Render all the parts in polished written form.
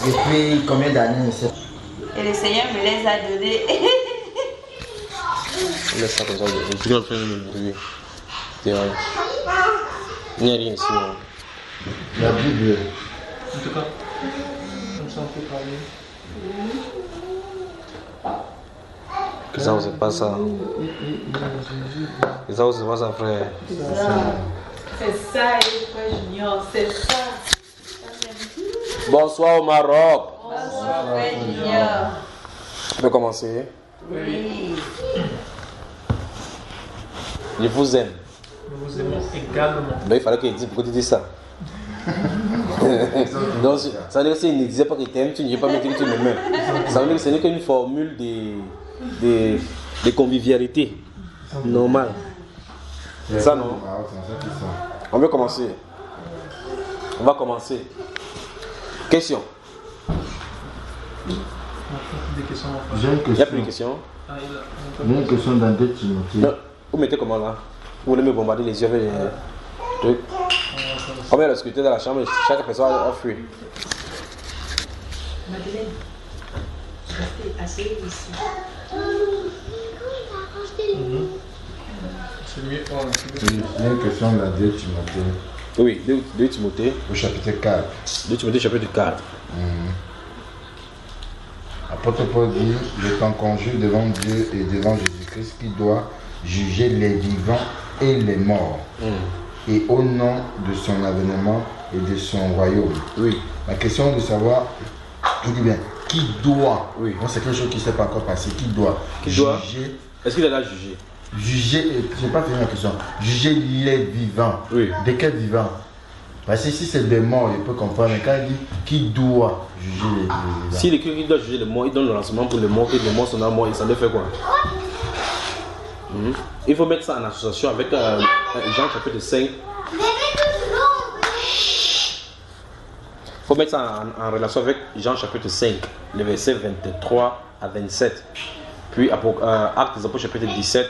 Depuis combien d'années? Et le Seigneur me les a donnés. Laisse ça comme ça, je suis en train de me brûler. Il n'y a rien ici. La Bible. En tout cas, comme ça on peut parler. Que ça, c'est pas ça. Que ça, c'est pas ça, frère. C'est ça, frère Junior, c'est ça. Bonsoir au Maroc. Bonsoir, frère Junior. On peut commencer. Oui. Je vous aime. Nous vous aimons également. Donc il fallait qu'il dise pourquoi tu dis ça. Donc ça veut dire que s'il ne disait pas qu'il t'aime, tu ne veux pas me dire que tu m'aimes. Ça veut dire que ce n'est qu'une formule de convivialité normale. C'est ça, non? On veut commencer. On va commencer. Question. Des questions. J'ai une Il n'y a plus de question. questions? J'ai une question dans 2 Timothée. Non. Vous mettez comment là? Vous voulez me bombarder les yeux avec les trucs? On met la sécurité dans la chambre et chaque personne a fui. Madeleine, restez asseyez ici. C'est mieux. J'ai une question dans 2 Timothée. Oui, 2 Timothée. Au chapitre 4. 2 Timothée chapitre 4. Apôtre Paul dit, je t'en conjure devant Dieu et devant Jésus-Christ qui doit juger les vivants et les morts. Et au nom de son avènement et de son royaume. Oui. La question est de savoir, il dit bien, qui doit, Oui. bon, c'est quelque chose qui ne s'est pas encore passé, qui doit doit juger, Est-ce qu'il est là jugé? je n'ai pas fini la question, juger les vivants. Oui. De quels vivants? Parce que si c'est des morts, je peux comprendre, mais quand il dit qui doit juger les vivants. S'il écrit qu'il doit juger les morts, il donne le renseignement pour les morts, et les morts sont là morts, et ça doit faire quoi? Il faut mettre ça en association avec Jean chapitre 5. Il faut mettre ça en relation avec Jean chapitre 5, le verset 23 à 27. Puis Actes des Apôtres chapitre 17,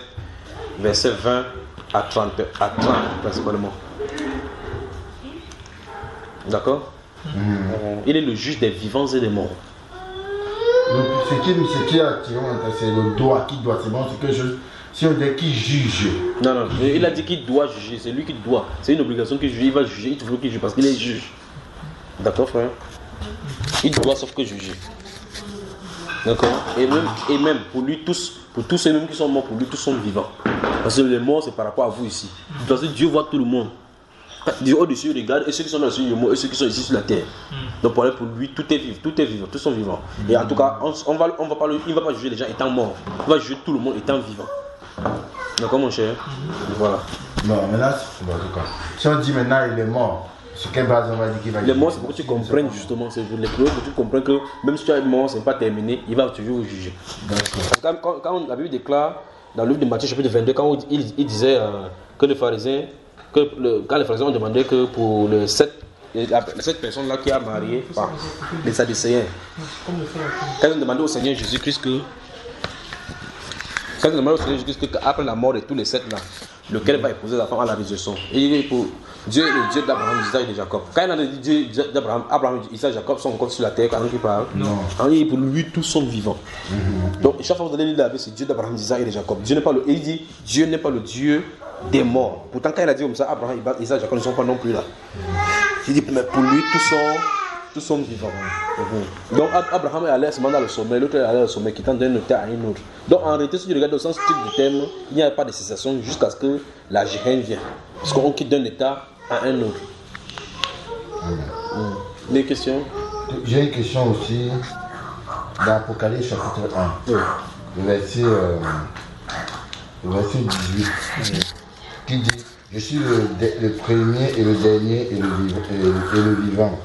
verset 20 à 30 principalement. D'accord? Il est le juge des vivants et des morts. Donc, ce qui a attiré mon intérêt, c'est le doigt, qui doit, c'est bon, c'est quelque chose. Si on dit qui juge. Non, non, il a dit qu'il doit juger, c'est lui qui doit. C'est une obligation qu'il juge, il va juger, il faut qu'il juge parce qu'il est juge. D'accord, frère? Il doit sauf que juger. D'accord? Et même pour lui, pour tous ceux mêmes qui sont morts, pour lui, tous sont vivants. Parce que les morts, c'est par rapport à vous ici. Parce que Dieu voit tout le monde. Dieu au-dessus regarde, et ceux qui sont dans le ciel, et ceux qui sont ici sur la terre. Donc pour lui, tout est vivant, tous sont vivants. Et en tout cas, il ne va pas juger les gens étant morts. Il va juger tout le monde étant vivant. D'accord, mon cher? Voilà. Non, maintenant, bon, en tout cas, si on dit maintenant il est mort, sur quelle base on va dire qu'il va Les morts, c'est pour que tu comprennes justement, c'est les preuves que tu comprends que même si tu es mort, ce n'est pas terminé, il va toujours vous juger. D'accord. Quand la Bible déclare, dans le livre de Matthieu chapitre 22, quand il disait que les pharisiens, quand les pharisiens ont demandé que pour cette personne-là qui a marié, les Sadducéens, quand ils ont demandé au Seigneur Jésus-Christ qu'après la mort de tous les 7 là, lequel va épouser la femme à la résurrection. Et il est pour Dieu est le Dieu d'Abraham, d'Isaac et de Jacob. Quand il a dit Dieu d'Abraham, Abraham, Isaac et Jacob sont encore sur la terre quand il parle. Non. Et pour lui, tous sont vivants. Donc chaque fois que vous allez lire c'est Dieu d'Abraham, d'Isaac et de Jacob. Il dit Dieu n'est pas le Dieu des morts. Pourtant quand il a dit comme ça, Abraham, Isaac et Jacob ne sont pas non plus là. Il dit mais pour lui, tous sont vivants. Donc Abraham est allé seulement dans le sommet, l'autre est allé dans le sommet, qui tente d'un terre à une autre. Donc en réalité, si tu regardes au sens strict du terme, il n'y a pas de cessation jusqu'à ce que la géhenne vienne. Parce qu'on quitte d'un état à un autre. Des questions? J'ai une question aussi dans Apocalypse chapitre 1. Oui. Le verset 18. Qui dit je suis le premier et le dernier et le vivant.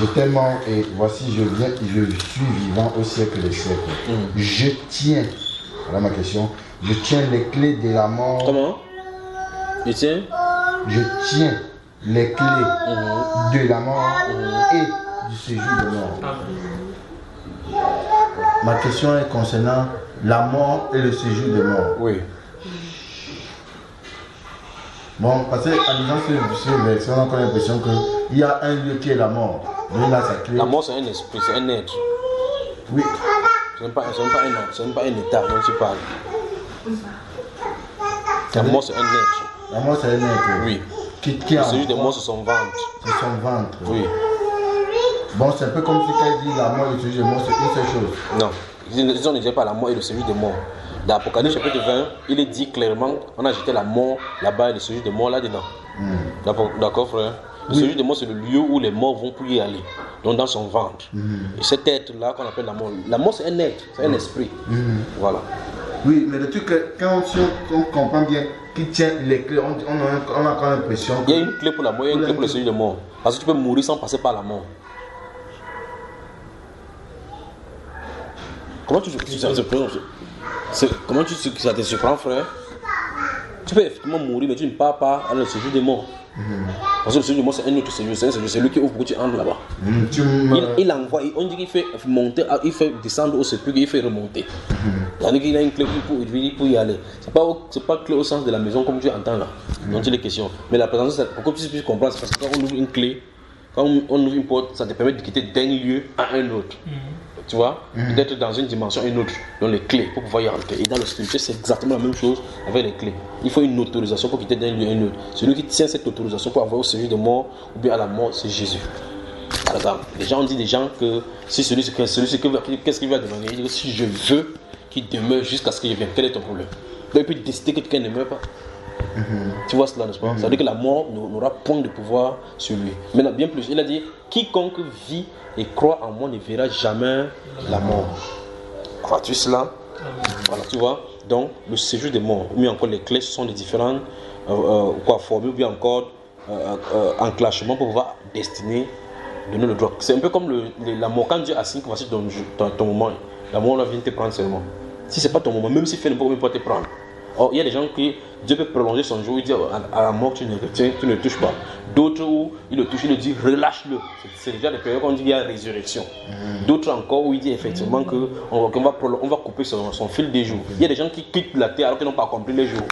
Je t'aime et voici je viens, je suis vivant au siècle des siècles. Je tiens, voilà ma question, je tiens les clés de la mort. Comment? Je tiens? Je tiens les clés de la mort et du séjour de mort. Ma question est concernant la mort et le séjour de mort. Oui. Bon, parce qu'à lisant ce verset, on a l'impression qu'il y a un lieu qui est la mort. donner là sa clé. La mort, c'est un esprit, c'est un être. Oui. Ce n'est pas un être, ce n'est pas un état dont tu parles. La mort, c'est un être. La mort, c'est un être. Oui. Qui Le a séjour de mort, c'est son ventre. C'est son ventre. Oui. Bon, c'est un peu comme si quand il dit la mort et le séjour de mort, c'est une seule chose. Non. Ils ne disent pas la mort et le séjour de mort. Dans Apocalypse chapitre 20, il est dit clairement on a jeté la mort là-bas et le séjour de mort là-dedans. D'accord, frère? Le séjour de mort, c'est le lieu où les morts vont pour y aller. Donc dans son ventre. Et cet être-là qu'on appelle la mort, c'est un être, c'est un esprit. Voilà. Oui, mais le truc, quand on comprend bien qui tient les clés, on a quand même l'impression que... Il y a une clé pour la mort, il y a une clé pour le séjour de mort. Parce que tu peux mourir sans passer par la mort. Comment ça te surprend, frère? Tu peux effectivement mourir, mais tu ne pars pas à le séjour des morts. Parce que le séjour des morts, c'est un autre séjour. C'est lui qui ouvre pour que tu entres là-bas. Il envoie, on dit qu'il fait monter, il fait descendre au sépulcre, il fait remonter. C'est-à-dire qu'il a une clé pour y aller. C'est pas clé au sens de la maison comme tu entends là. Donc il est question. Mais la présence, pour que tu puisses comprendre, c'est parce que quand on ouvre une clé, quand on ouvre une porte, ça te permet de quitter d'un lieu à un autre. Tu vois, d'être dans une dimension à une autre, dans les clés pour pouvoir y rentrer. Et dans le spirituel, c'est exactement la même chose avec les clés. Il faut une autorisation pour quitter d'un lieu à un autre. Celui qui tient cette autorisation pour avoir au séjour de mort ou bien à la mort, c'est Jésus. Alors, les gens ont dit que si qu'est-ce qu'il va demander? Il dit que si je veux qu'il demeure jusqu'à ce que je vienne, quel est ton problème? Donc il peut décider que quelqu'un ne meurt pas. Tu vois cela, n'est-ce pas? Ça veut dire que la mort n'aura point de pouvoir sur lui. Mais bien plus, il a dit quiconque vit et croit en moi ne verra jamais la mort. Vois-tu cela? Voilà, tu vois. Donc, le séjour des morts, ou bien encore les clés, ce sont des différentes formules, ou bien encore enclenchements pour pouvoir destiner, donner le droit. C'est un peu comme la mort. Quand Dieu assigne que voici ton moment, la mort vient te prendre seulement. Si ce n'est pas ton moment, même si fait ne peut pas te prendre. Or, il y a des gens qui, Dieu peut prolonger son jour, il dit à la mort tu ne touches pas. D'autres où il le touche, il le dit relâche-le. C'est déjà des périodes où on dit qu'il y a résurrection. D'autres encore où il dit effectivement qu'on va couper son fil des jours. Il y a des gens qui quittent la terre alors qu'ils n'ont pas accompli les jours.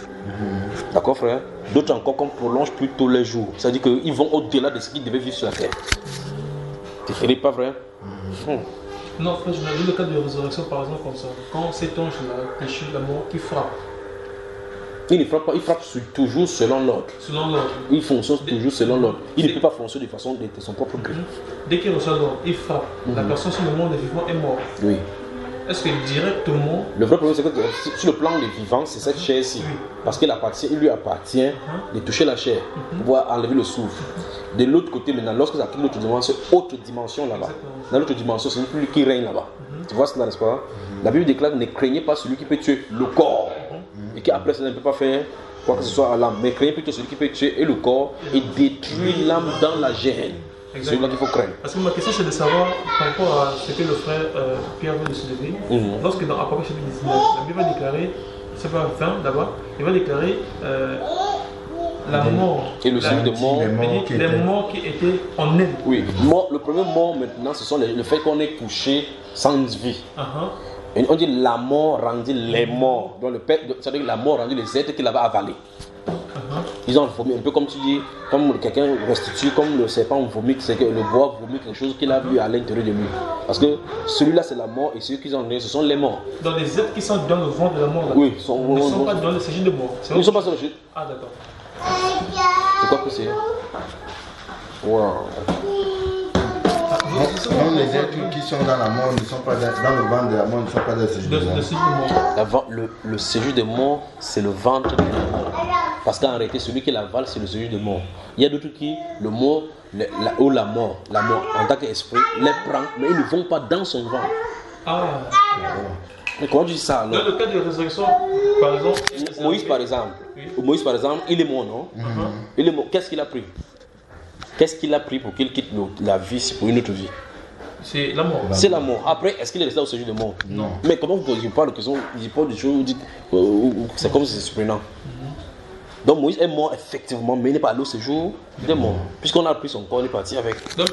D'accord, frère? D'autres encore qu'on prolonge plutôt les jours. C'est-à-dire qu'ils vont au-delà de ce qu'ils devaient vivre sur la terre. C'est pas vrai? Non, frère, je m'avais vu le cas de résurrection par exemple comme ça. Quand cet ange-là, péché la mort, qui frappe. Il ne frappe pas, il frappe toujours selon l'ordre. Selon l'ordre. Il fonctionne toujours selon l'ordre. Il ne peut pas fonctionner de façon de son propre gré. Dès qu'il reçoit l'ordre, il frappe. La personne sur le monde des vivants est morte. Oui. Est-ce que directement... Le vrai problème, c'est que sur le plan des vivants, c'est cette chair-ci. Parce qu'il lui appartient de toucher la chair pour pouvoir enlever le souffle. De l'autre côté, maintenant, lorsque ça quitte l'autre dimension là-bas, dans l'autre dimension, c'est lui qui règne là-bas. Tu vois cela, n'est-ce pas? La Bible déclare ne craignez pas celui qui peut tuer le corps. Et qui après ça ne peut pas faire quoi que ce soit à l'âme. Mais craignez plutôt celui qui peut tuer et le corps et détruire l'âme dans la gêne. C'est celui-là qu'il faut craindre. Parce que ma question c'est de savoir par rapport à ce que le frère Pierre veut de se lever. Lorsque dans Apocalypse chapitre 19, la Bible va déclarer, c'est pas 20 d'abord, il va déclarer la mort. Et le séjour de mort. Les morts qui étaient en elle. Oui, le premier mort maintenant, ce sont le fait qu'on est couché sans vie. Et on dit la mort rendit les morts. Donc c'est-à-dire la mort rendit les êtres qu'il avait avalés. Ils ont vomi, un peu comme tu dis, comme quelqu'un restitue, comme le serpent vomit, c'est que le bois vomit quelque chose qu'il a vu à l'intérieur de lui. Parce que celui-là c'est la mort et ceux qui ont ce sont les morts. Donc les êtres qui sont dans le ventre de la mort là, oui, ils ne sont pas dans le séjour de mort. Ils ne sont pas dans le séjour. Ah d'accord. C'est quoi que c'est? Wow. Même les êtres qui sont dans la mort ne sont pas dans le ventre de la mort, ne sont pas dans le séjour de mort. Le séjour de mort, c'est le ventre de la mort. Parce qu'en réalité, celui qui l'avale, c'est le séjour de mort. Il y a d'autres qui, le mort, la mort, en tant qu'esprit, les prend, mais ils ne vont pas dans son ventre. Ah. Mais comment tu dis ça alors? Dans le cas de résurrection, par exemple. Moïse par exemple, il est mort, non? Il est mort. Qu'est-ce qu'il a pris? Qu'est-ce qu'il a pris pour qu'il quitte la vie pour une autre vie? C'est la mort. C'est la mort. Après, est-ce qu'il est resté au séjour de mort? Non. Mais comment vous posez pas de questions? Il parle des choses, vous dites, c'est comme si c'est surprenant. Donc Moïse est mort effectivement, mais il n'est pas allé au séjour des morts. Puisqu'on a pris son corps, il est parti avec. Donc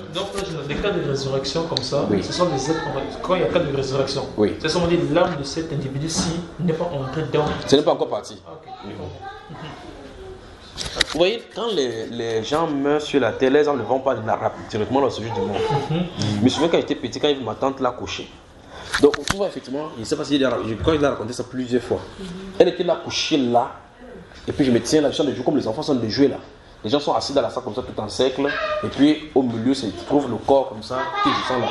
des cas de résurrection comme ça, ce sont des êtres, quand il y a cas de résurrection, c'est seulement dire l'âme de cet individu-ci n'est pas entrée dans. Ce n'est pas encore parti. Okay. Vous voyez, quand les gens meurent sur la terre, les gens ne vont pas directement dans ce jeu du monde. Je me souviens quand j'étais petit, quand ma tante l'a couché. Donc, on trouve effectivement, je ne sais pas si quand il a raconté ça plusieurs fois. Elle était là couchée là, et puis je me tiens là, je suis en train de jouer comme les enfants sont en train de jouer là. Les gens sont assis dans la salle comme ça, tout en cercle, et puis au milieu, se trouve le corps comme ça, qui descend là.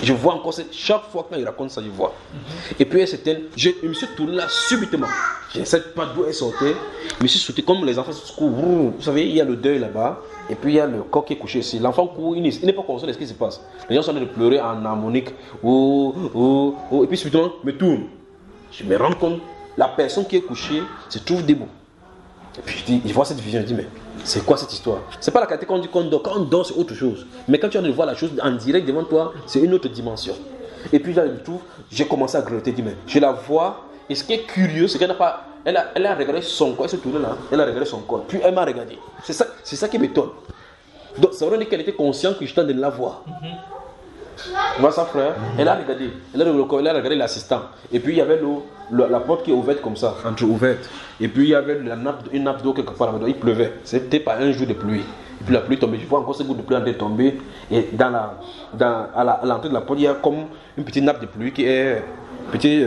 Je vois encore, chaque fois quand il raconte ça, je vois. Et puis elle s'éteint, je me suis tourné là subitement. Je ne sais pas d'où elle sortait, je me suis sauté comme les enfants se courent. Vous savez, il y a le deuil là-bas, et puis il y a le corps qui est couché ici. L'enfant court, il n'est pas conscient de ce qui se passe. Les gens sont en train de pleurer en harmonique, et puis subitement, je me tourne. Je me rends compte, la personne qui est couchée se trouve debout. Et puis je vois cette vision, je dis, mais c'est quoi cette histoire? C'est pas la qualité qu'on dit qu'on dort. Quand on dort, c'est autre chose. Mais quand tu as de voir la chose en direct devant toi, c'est une autre dimension. Et puis là, du tout, j'ai commencé à grelotter, je dis, mais je la vois. Et ce qui est curieux, c'est qu'elle n'a pas. Elle a regardé son corps, elle s'est tournée là, elle a regardé son corps. Puis elle m'a regardé. C'est ça qui m'étonne. Donc ça veut dire qu'elle était consciente que je t'en de la voir. Tu vois ça, frère? Elle a regardé. Elle a regardé l'assistant. Et puis il y avait la porte qui est ouverte comme ça, entre-ouverte. Et puis il y avait une nappe d'eau quelque part là-dedans. Il pleuvait. C'était pas un jour de pluie. Et puis la pluie tombait. Je vois encore ces gouttes de pluie en train de tomber. Et à l'entrée de la porte, il y a comme une petite nappe de pluie qui est. Petit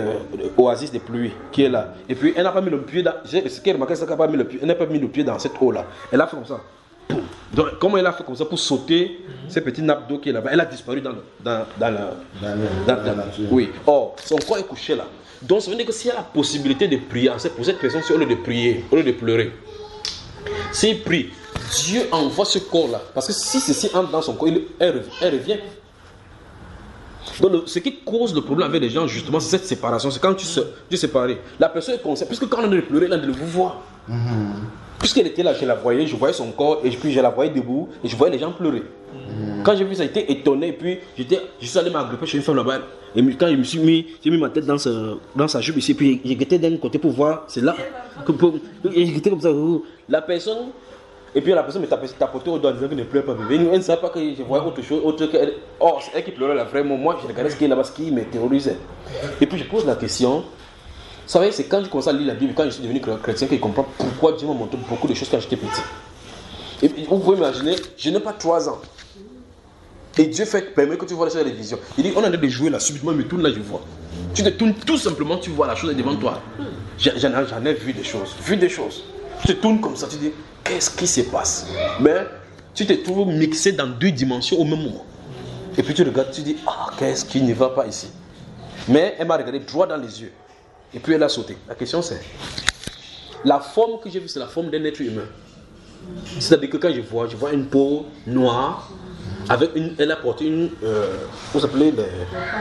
oasis de pluie qui est là. Et puis elle n'a pas mis le pied dans. Ce qui est remarqué, c'est qu'elle n'a pas mis le pied dans cette eau là. Elle a fait comme ça. Donc, comment elle a fait comme ça pour sauter ces petites nappes d'eau qui est là-bas? Elle a disparu dans la nature. Oui. Or, son corps est couché là. Donc, ça veut dire que s'il y a la possibilité de prier, c'est pour cette personne, c'est au lieu de prier, au lieu de pleurer. S'il prie, Dieu envoie ce corps-là. Parce que si ceci entre dans son corps, elle revient. Donc, ce qui cause le problème avec les gens, justement, c'est cette séparation. C'est quand tu sépares. La personne est consciente. Puisque quand on est pleurer, elle ne vous voit. Puisqu'elle était là, je la voyais, je voyais son corps, et puis je la voyais debout, et je voyais les gens pleurer. Quand j'ai vu ça, j'étais étonné, et puis je suis allé m'agripper chez une femme là-bas. Et quand j'ai mis ma tête dans sa jupe ici, puis j'ai guetté d'un côté pour voir, c'est là. Et j'étais comme ça, la personne, et puis la personne me tapotait au doigt en disant qu'elle ne pleure pas, bébé. Elle ne savait pas que je voyais autre chose, oh, c'est elle qui pleurait là, vraiment. Moi, je regardais ce qui est là-bas, ce qui me terrorisait. Et puis je pose la question. Vous savez, c'est quand je commence à lire la Bible, quand je suis devenu chrétien, que je comprends pourquoi Dieu m'a montré beaucoup de choses quand j'étais petit. Et vous pouvez imaginer, je n'ai pas 3 ans. Et Dieu permet que tu vois la visions. Il dit, on a de jouer là, subitement, il me tourne là, je vois. Tu te tournes tout simplement, tu vois la chose devant toi. J'en ai vu des choses. Tu te tournes comme ça, tu dis, qu'est-ce qui se passe? Mais tu te trouves mixé dans 2 dimensions au même moment. Et puis tu regardes, tu dis, qu'est-ce qui ne va pas ici? Mais elle m'a regardé droit dans les yeux. Et puis elle a sauté. La question c'est, la forme que j'ai vue, c'est la forme d'un être humain. C'est-à-dire que quand je vois une peau noire, elle a porté comment s'appelait,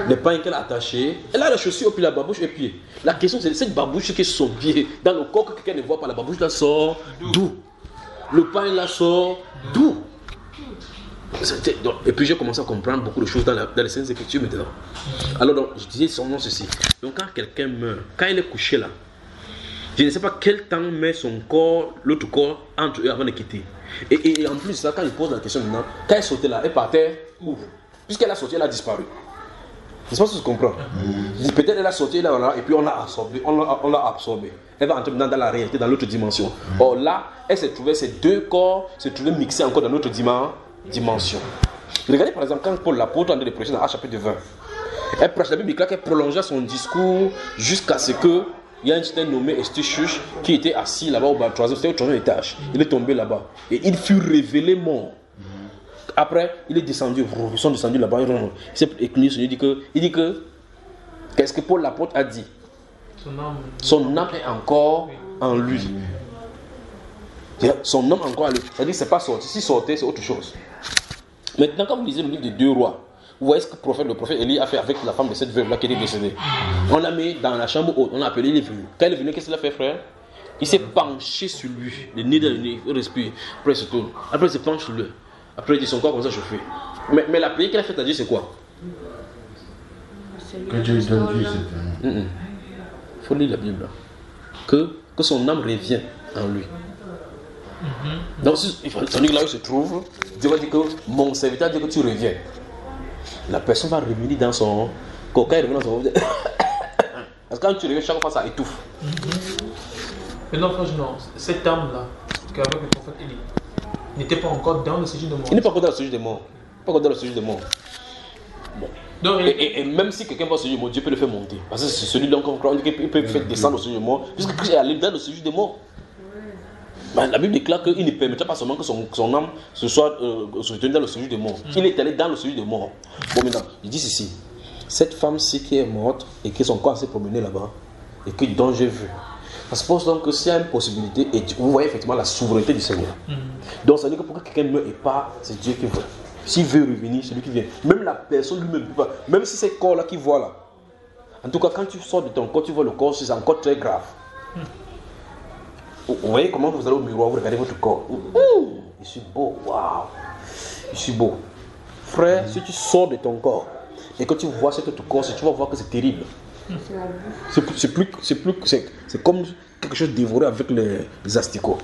les pains qu'elle a attachés. Elle a les chaussures, puis la babouche et pied. La question c'est, cette babouche qui est son pied, dans le corps que quelqu'un ne voit pas, la babouche la sort d'où? Le pain la sort d'où? Et puis j'ai commencé à comprendre beaucoup de choses dans les Saintes Écritures maintenant. Alors donc, je disais son nom ceci. Donc quand quelqu'un meurt, quand il est couché là, je ne sais pas quel temps met son corps, l'autre corps, entre eux avant de quitter. Et en plus de ça, quand il pose la question maintenant, quand elle sautait là, elle partait où? Puisqu'elle a sauté, elle a disparu. Je ne sais pas si tu comprends. Peut-être elle a sauté là, et puis on l'a absorbé. Elle va entrer dans la réalité, dans l'autre dimension. Or là, elle s'est trouvée, ces 2 corps se trouvaient mixés encore dans notre dimension. Regardez par exemple quand Paul l'apôtre en train de prêcher dans Actes chapitre 20. Elle prêche la Bible, elle prolongeait son discours jusqu'à ce que il y a un certain nommé Eustychus qui était assis là-bas au 3e étage. Il est tombé là-bas et il fut révélé mort. Après, il est descendu, ils sont descendus là-bas. Il s'est éclairé, il dit que qu'est-ce que Paul l'apôtre a dit? Son âme est encore en lui. Son âme encore en lui. C'est-à-dire que c'est pas sorti. Si sortait, c'est autre chose. Maintenant, quand vous lisez le livre des 2 rois, vous voyez ce que le prophète Élie a fait avec la femme de cette veuve-là qui était décédée. On l'a mis dans la chambre haute, on l'a appelé, il est venu. Quand il est venu, qu'est-ce qu'il a fait, frère? Il s'est penché sur lui, le nez dans le nez, il respire. Après, il se tourne. Après, il se penche sur lui. Après, il dit son corps comme ça chauffé. Mais la prière qu'il a faite à Dieu, c'est quoi? Que Dieu donne vie, c'est Il faut lire la Bible. Que son âme revient en lui. Donc, il faut dire là où il se trouve, Dieu va dire que mon serviteur dit que tu reviens. La personne va revenir dans son corps. Quand il revient dans son corps, parce que quand tu reviens, chaque fois ça étouffe. Mais non, franchement, cette âme-là, qu'avec le prophète Élie. Il n'était pas encore dans le séjour de mort. Il n'est pas encore dans le séjour de mort. Pas encore dans le séjour de mort. Bon. Donc, et même si quelqu'un va au séjour de mort, Dieu peut le faire monter. Parce que c'est celui-là qu'on croit qu'il peut faire descendre au séjour de mort. Puisque Christ est allé dans le séjour de mort. Ben, la Bible déclare qu'il ne permettra pas seulement que son âme se soit retenue dans le séjour de mort. Il est allé dans le séjour de mort. Bon, maintenant, il dit ceci. Cette femme-ci qui est morte et que son corps s'est promené là-bas, et que dont j'ai vu. Ça suppose donc que s'il y a une possibilité, et vous voyez effectivement la souveraineté du Seigneur. Donc ça veut dire que pour que quelqu'un meure et pas, c'est Dieu qui veut. S'il veut revenir, c'est lui qui vient. Même la personne lui-même ne peut pas. Même si c'est ce corps-là qui voit là. En tout cas, quand tu sors de ton corps, tu vois le corps, c'est encore très grave. Vous voyez comment vous allez au miroir, vous regardez votre corps. Je suis beau, waouh. Je suis beau. Frère, si tu sors de ton corps et que tu vois ce que ton corps, tu vas voir que c'est terrible. C'est comme quelque chose dévoré avec les asticots.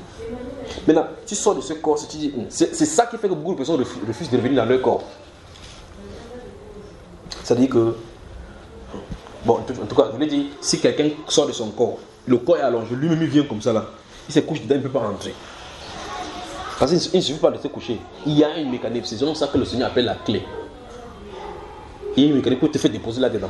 Maintenant, tu sors de ce corps, tu dis, c'est ça qui fait que beaucoup de personnes refusent de revenir dans leur corps. C'est-à-dire que, bon, en tout cas, je voulais dire, si quelqu'un sort de son corps, le corps est allongé, lui-même il vient comme ça là, il se couche dedans, il ne peut pas rentrer. Parce qu'il ne suffit pas de se coucher. Il y a une mécanique, c'est selon ça que le Seigneur appelle la clé. Il y a une mécanique pour te faire déposer là-dedans.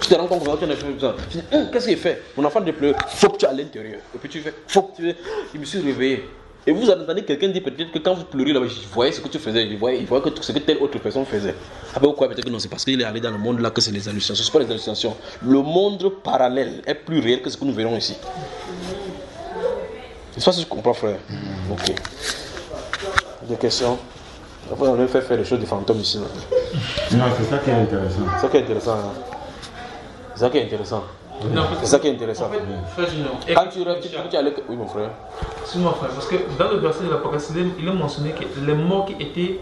Tu te rends compte que tu as fait ça. Tu dis, qu'est-ce qu'il fait? Mon enfant de pleurer, il faut que tu es à l'intérieur. Et puis tu fais, faut que tu es. Je me suis réveillé. Et vous entendez quelqu'un dire peut-être que quand vous pleurez là-bas, je voyais ce que tu faisais, il voyait que ce que telle autre personne faisait. Après pourquoi? Peut-être que non, c'est parce qu'il est allé dans le monde là que c'est les hallucinations. Ce n'est pas les hallucinations. Le monde parallèle est plus réel que ce que nous verrons ici. C'est ça que je comprends, frère. Ok. Des questions? Après, on a fait faire des choses de fantômes ici. Là. Non, c'est ça qui est intéressant. C'est ça qui est intéressant. Hein. C'est ça qui est intéressant. C'est ça qui est intéressant. En fait, frère Junior, quand tu rêves, tu allais. Oui, mon frère. Excuse-moi, frère, parce que dans le verset de l'Apocalypse, il est mentionné que les morts qui étaient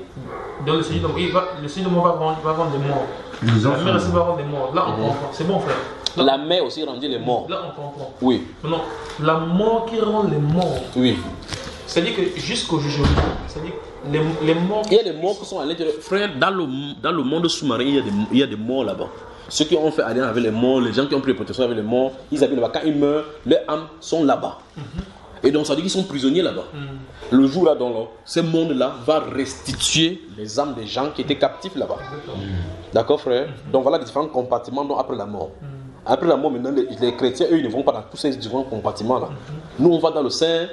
dans le séjour de mort, le séjour de mort va rendre des morts. La mer aussi va rendre des morts. Là, on comprend. C'est bon, frère. Là, la mer aussi rendit les morts. Là, on comprend. Oui. Maintenant, la mort qui rend les morts. Oui. C'est-à-dire que jusqu'au jugement, c'est-à-dire les morts. Il y a des morts qui sont à l'intérieur. Frère, dans le monde sous-marin, il y a des morts là-bas. Ceux qui ont fait alliance avec les morts, les gens qui ont pris protection avec les morts, ils habitent là-bas. Quand ils meurent, leurs âmes sont là-bas. Et donc ça veut dire qu'ils sont prisonniers là-bas. Le jour là, dans ce monde-là, va restituer les âmes des gens qui étaient captifs là-bas. D'accord, frère? Donc voilà les différents compartiments après la mort. Après la mort, maintenant, les chrétiens, eux, ils ne vont pas dans tous ces différents compartiments-là. Nous, on va dans le sein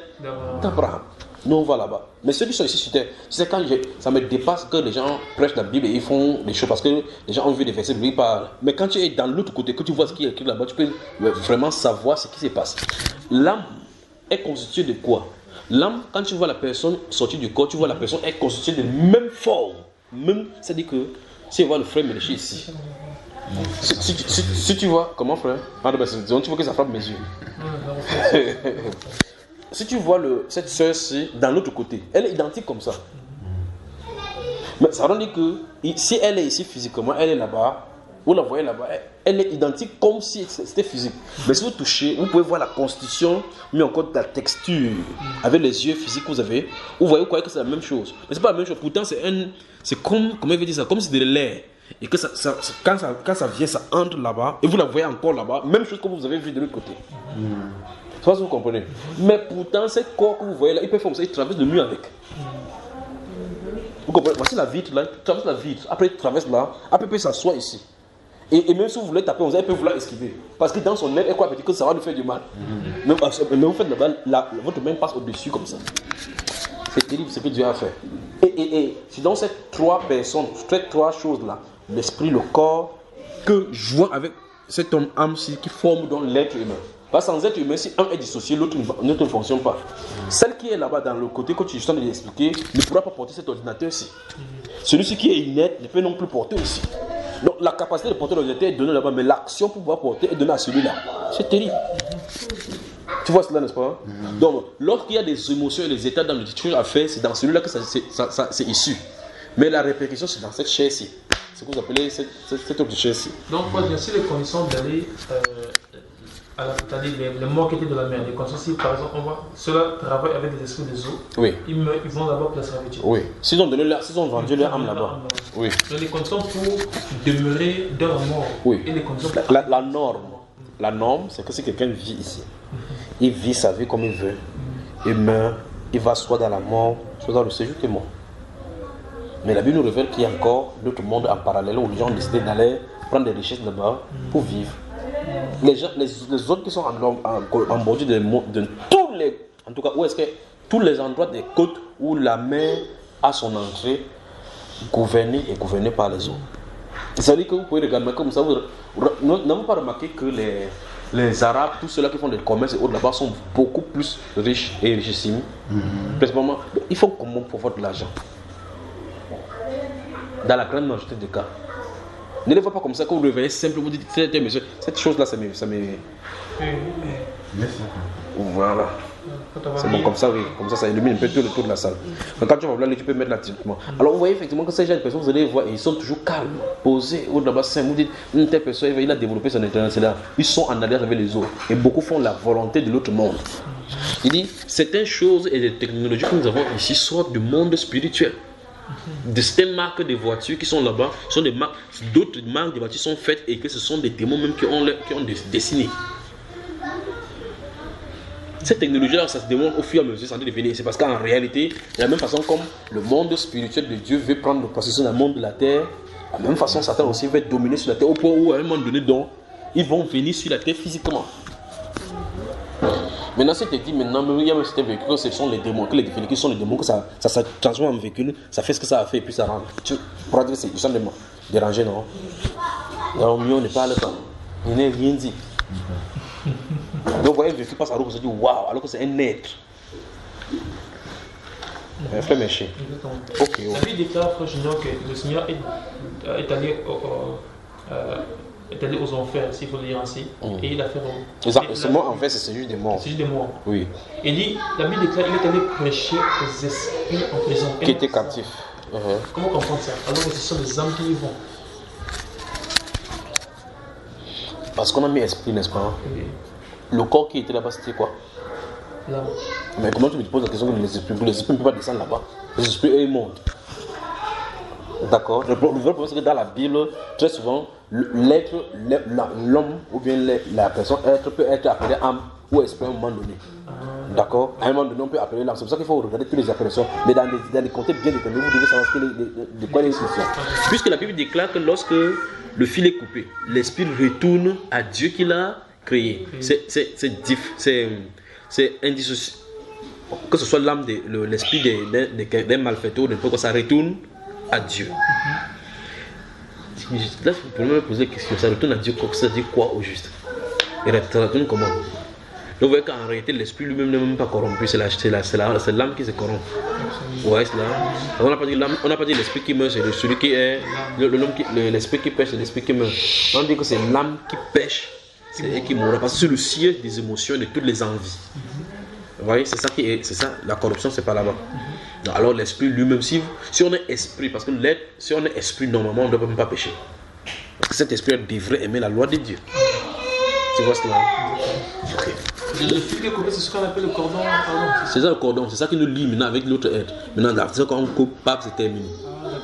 d'Abraham. Nous, on va là-bas. Mais ceux qui sont ici sur terre, c'est quand ça me dépasse que les gens prêchent la Bible et ils font des choses parce que les gens ont vu des versets bibliques par. Mais quand tu es dans l'autre côté, que tu vois ce qui est écrit là-bas, tu peux vraiment savoir ce qui se passe. L'âme est constituée de quoi? L'âme, quand tu vois la personne sortir du corps, tu vois la personne est constituée de même forme. Même, c'est-à-dire que si tu vois le frère Méléché ici. Si tu vois, comment frère? Disons, tu vois que ça frappe mes yeux. Si tu vois cette soeur-ci dans l'autre côté, elle est identique comme ça. Mais ça veut dire que si elle est ici physiquement, elle est là-bas, vous la voyez là-bas, elle est identique comme si c'était physique. Mais si vous touchez, vous pouvez voir la constitution, mais encore la texture, avec les yeux physiques que vous avez, vous voyez que c'est la même chose. Mais c'est pas la même chose, pourtant c'est comme, comment il veut dire ça, comme si c'était de l'air. Et que quand ça vient, ça entre là-bas, et vous la voyez encore là-bas, même chose que vous avez vu de l'autre côté. Je sais pas si vous comprenez. Mais pourtant, ce corps que vous voyez là, il peut faire comme ça, il traverse le mur avec. Vous comprenez? Voici la vitre là, il traverse la vitre, après il traverse là, après il peut s'asseoir ici. Et même si vous voulez taper, vous peut vouloir esquiver. Parce que dans son aile, elle croit que ça va lui faire du mal. Mais vous faites là-bas, votre main passe au-dessus comme ça. C'est terrible ce que Dieu a fait. Et c'est dans ces trois personnes, ces trois choses-là, l'esprit, le corps, que jouant avec cet homme âme-ci qui forme donc l'être humain. Parce que sans être humain, si un est dissocié, l'autre ne fonctionne pas. Celle qui est là-bas dans le côté que tu es en train d'expliquer ne pourra pas porter cet ordinateur-ci. Celui-ci qui est inerte ne peut non plus porter aussi. Donc la capacité de porter l'ordinateur est donnée là-bas, mais l'action pour pouvoir porter est donnée à celui-là. C'est terrible. Tu vois cela, n'est-ce pas? Donc, lorsqu'il y a des émotions et des états dans le truc à faire, c'est dans celui-là que c'est issu. Mais la répercussion, c'est dans cette chair-ci. C'est ce que vous appelez cette autre chair-ci. Donc, bien sûr, les conditions d'aller c'est-à-dire les morts qui étaient de la mer, les conditions, si par exemple, on voit ceux-là travaillent avec des esprits des eaux, oui. Ils vont d'abord placer la servitude. Oui. S'ils ont vendu leur âme là-bas. Oui. Donc, les conditions pour demeurer dans la mort. Oui. Et les conditions pour... La norme, c'est que si quelqu'un vit ici, il vit sa vie comme il veut, il meurt, il va soit dans la mort, soit dans le séjour qui est mort. Mais la Bible nous révèle qu'il y a encore d'autres mondes en parallèle où les gens ont décidé d'aller prendre des richesses là-bas pour vivre. Les autres qui sont en bordure de tous les... En tout cas, où est-ce que tous les endroits des côtes où la mer a son entrée, gouvernée et gouvernée par les eaux. Ça veut dire que vous pouvez regarder comme ça. Vous n'avez pas remarqué que les Arabes, tous ceux-là qui font des commerces et autres là-bas sont beaucoup plus riches et richissimes. Principalement, ils font comment pour avoir de l'argent? Dans la grande majorité des cas. Ne les voyez pas comme ça, quand vous revenez simplement, vous dites, monsieur, cette chose-là, ça me... Voilà. C'est bon, comme ça, oui. Comme ça illumine un peu tout le tour de la salle. Donc, quand tu vas là, tu peux mettre là directement. Alors, vous voyez effectivement que ces jeunes personnes, vous allez voir, ils sont toujours calmes, posés. Ou là-bas, vous dites, une telle personne, il a développé son internet, c'est là. Ils sont en alliance avec les autres. Et beaucoup font la volonté de l'autre monde. Il dit, certaines choses et les technologies que nous avons ici sortent du monde spirituel. De certaines marques de voitures qui sont là-bas, sont des marques, d'autres marques de voitures sont faites et que ce sont des démons même qui ont dessiné. Cette technologie-là, ça se démontre au fur et à mesure, ça de devenir. C'est parce qu'en réalité, de la même façon comme le monde spirituel de Dieu veut prendre possession d'un monde de la terre, de la même façon, Satan aussi veut dominer sur la terre au point où, à un moment donné, donc, ils vont venir sur la terre physiquement. Maintenant, si tu te dis, maintenant, il y a même certains véhicules, ce sont les démons, que les véhicules sont les démons, que ça se transforme en véhicule, ça fait ce que ça a fait et puis ça rentre. Tu pourras dire que c'est sont dérangé, non? Alors, mieux, on n'est pas là, il n'est rien dit. Donc, vous voyez, un véhicule passe à l'eau, vous se dit, waouh, alors que c'est un être. Frère Méché. Ok. La Bible déclare, frère Junior, que le Seigneur est allé aux enfers, s'il faut le dire ainsi, et il a fait... Exactement, en fait, c'est juste des morts. C'est juste des morts. Oui. Il dit, la Bible déclare qu'il est allé prêcher aux esprits en prison. Qui étaient captifs. Comment comprendre ça? Alors que ce sont des âmes qui y vont. Parce qu'on a mis esprit, n'est-ce pas? Oui. Le corps qui était là-bas, c'était quoi? L'âme. Mais comment tu me poses la question que les esprits ne peuvent pas descendre là-bas? Les esprits, eux, ils montent. D'accord? Le vrai problème, c'est que dans la Bible, très souvent, l'être, l'homme ou bien la personne être peut être appelé âme ou esprit à un moment donné. D'accord? À un moment donné, on peut appeler l'âme. C'est pour ça qu'il faut regarder toutes les appellations. Mais dans les contextes bien déterminés, vous devez savoir de quoi il est question. Puisque la Bible déclare que lorsque le fil est coupé, l'esprit retourne à Dieu qui l'a créé. C'est indissociable. Que ce soit l'âme, l'esprit d'un malfaiteur, ça retourne à Dieu. Là, vous pouvez me poser la question, ça retourne à Dieu, ça dit quoi au juste? Et ça retourne comment? Donc vous voyez qu'en réalité, l'esprit lui-même n'est même pas corrompu, c'est l'âme qui se corrompt. Ouais, c'est là. On n'a pas dit l'esprit qui meurt, c'est celui qui est. L'esprit qui pêche, c'est l'esprit qui meurt. On dit que c'est l'âme qui pêche, c'est elle qui mourra, parce que c'est le siège des émotions et de toutes les envies. Vous voyez, c'est ça, la corruption, c'est pas là-bas. Alors l'esprit lui-même, si on est esprit, parce que si on est esprit, normalement, on ne doit même pas pécher. Parce que cet esprit devrait aimer la loi de Dieu. Tu vois cela? Okay. Le fil qui est coupé, c'est ce qu'on appelle le cordon. C'est ça le cordon, c'est ça qui nous lie maintenant avec l'autre être. Maintenant, quand on coupe, c'est terminé.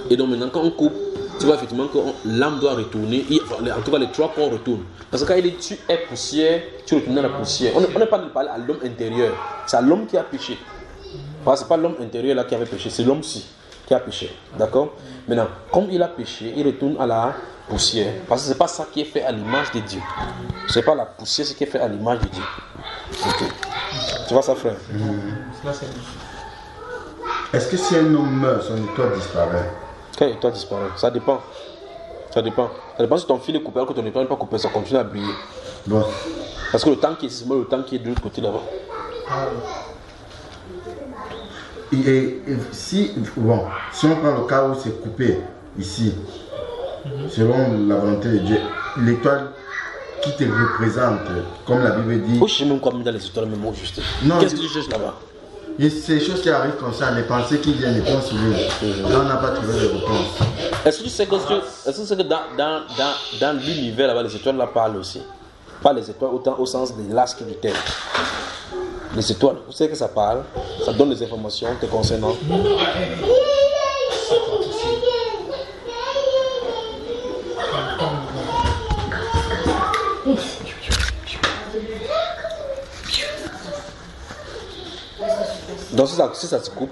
Et donc maintenant, quand on coupe, tu vois effectivement que l'âme doit retourner. En tout cas, les trois corps retournent. Parce que quand il dit tu es poussière, tu retournes dans la poussière. On n'est pas de parler à l'homme intérieur. C'est à l'homme qui a péché. Parce que ce n'est pas l'homme intérieur là qui avait péché, c'est l'homme-ci qui a péché. D'accord? Maintenant, comme il a péché, il retourne à la poussière. Parce que ce n'est pas ça qui est fait à l'image de Dieu. Ce n'est pas la poussière qui est fait à l'image de Dieu. Okay. Tu vois ça, frère? Est-ce que si un homme meurt, son étoile disparaît? Quelle étoile disparaît? Ça dépend. Ça dépend. Ça dépend si ton fil est coupé alors que ton étoile n'est pas coupée, ça continue à briller. Bon. Parce que le temps qui est, c'est le temps qui est de l'autre côté là-bas. Et si on prend le cas où c'est coupé ici, selon la volonté de Dieu, l'étoile qui te représente, comme la Bible dit. Je sais même quoi mettre dans les étoiles, mais moi juste. Qu'est-ce que tu cherches là-bas? C'est des choses qui arrivent comme ça, les pensées qui viennent, les pensées là, on n'a pas trouvé de réponse. Est-ce que tu sais que dans l'univers là-bas, les étoiles là parlent aussi? Pas les étoiles autant au sens de l'astre du terre. Les étoiles, vous savez que ça parle, ça donne des informations te concernant. Donc si ça se coupe,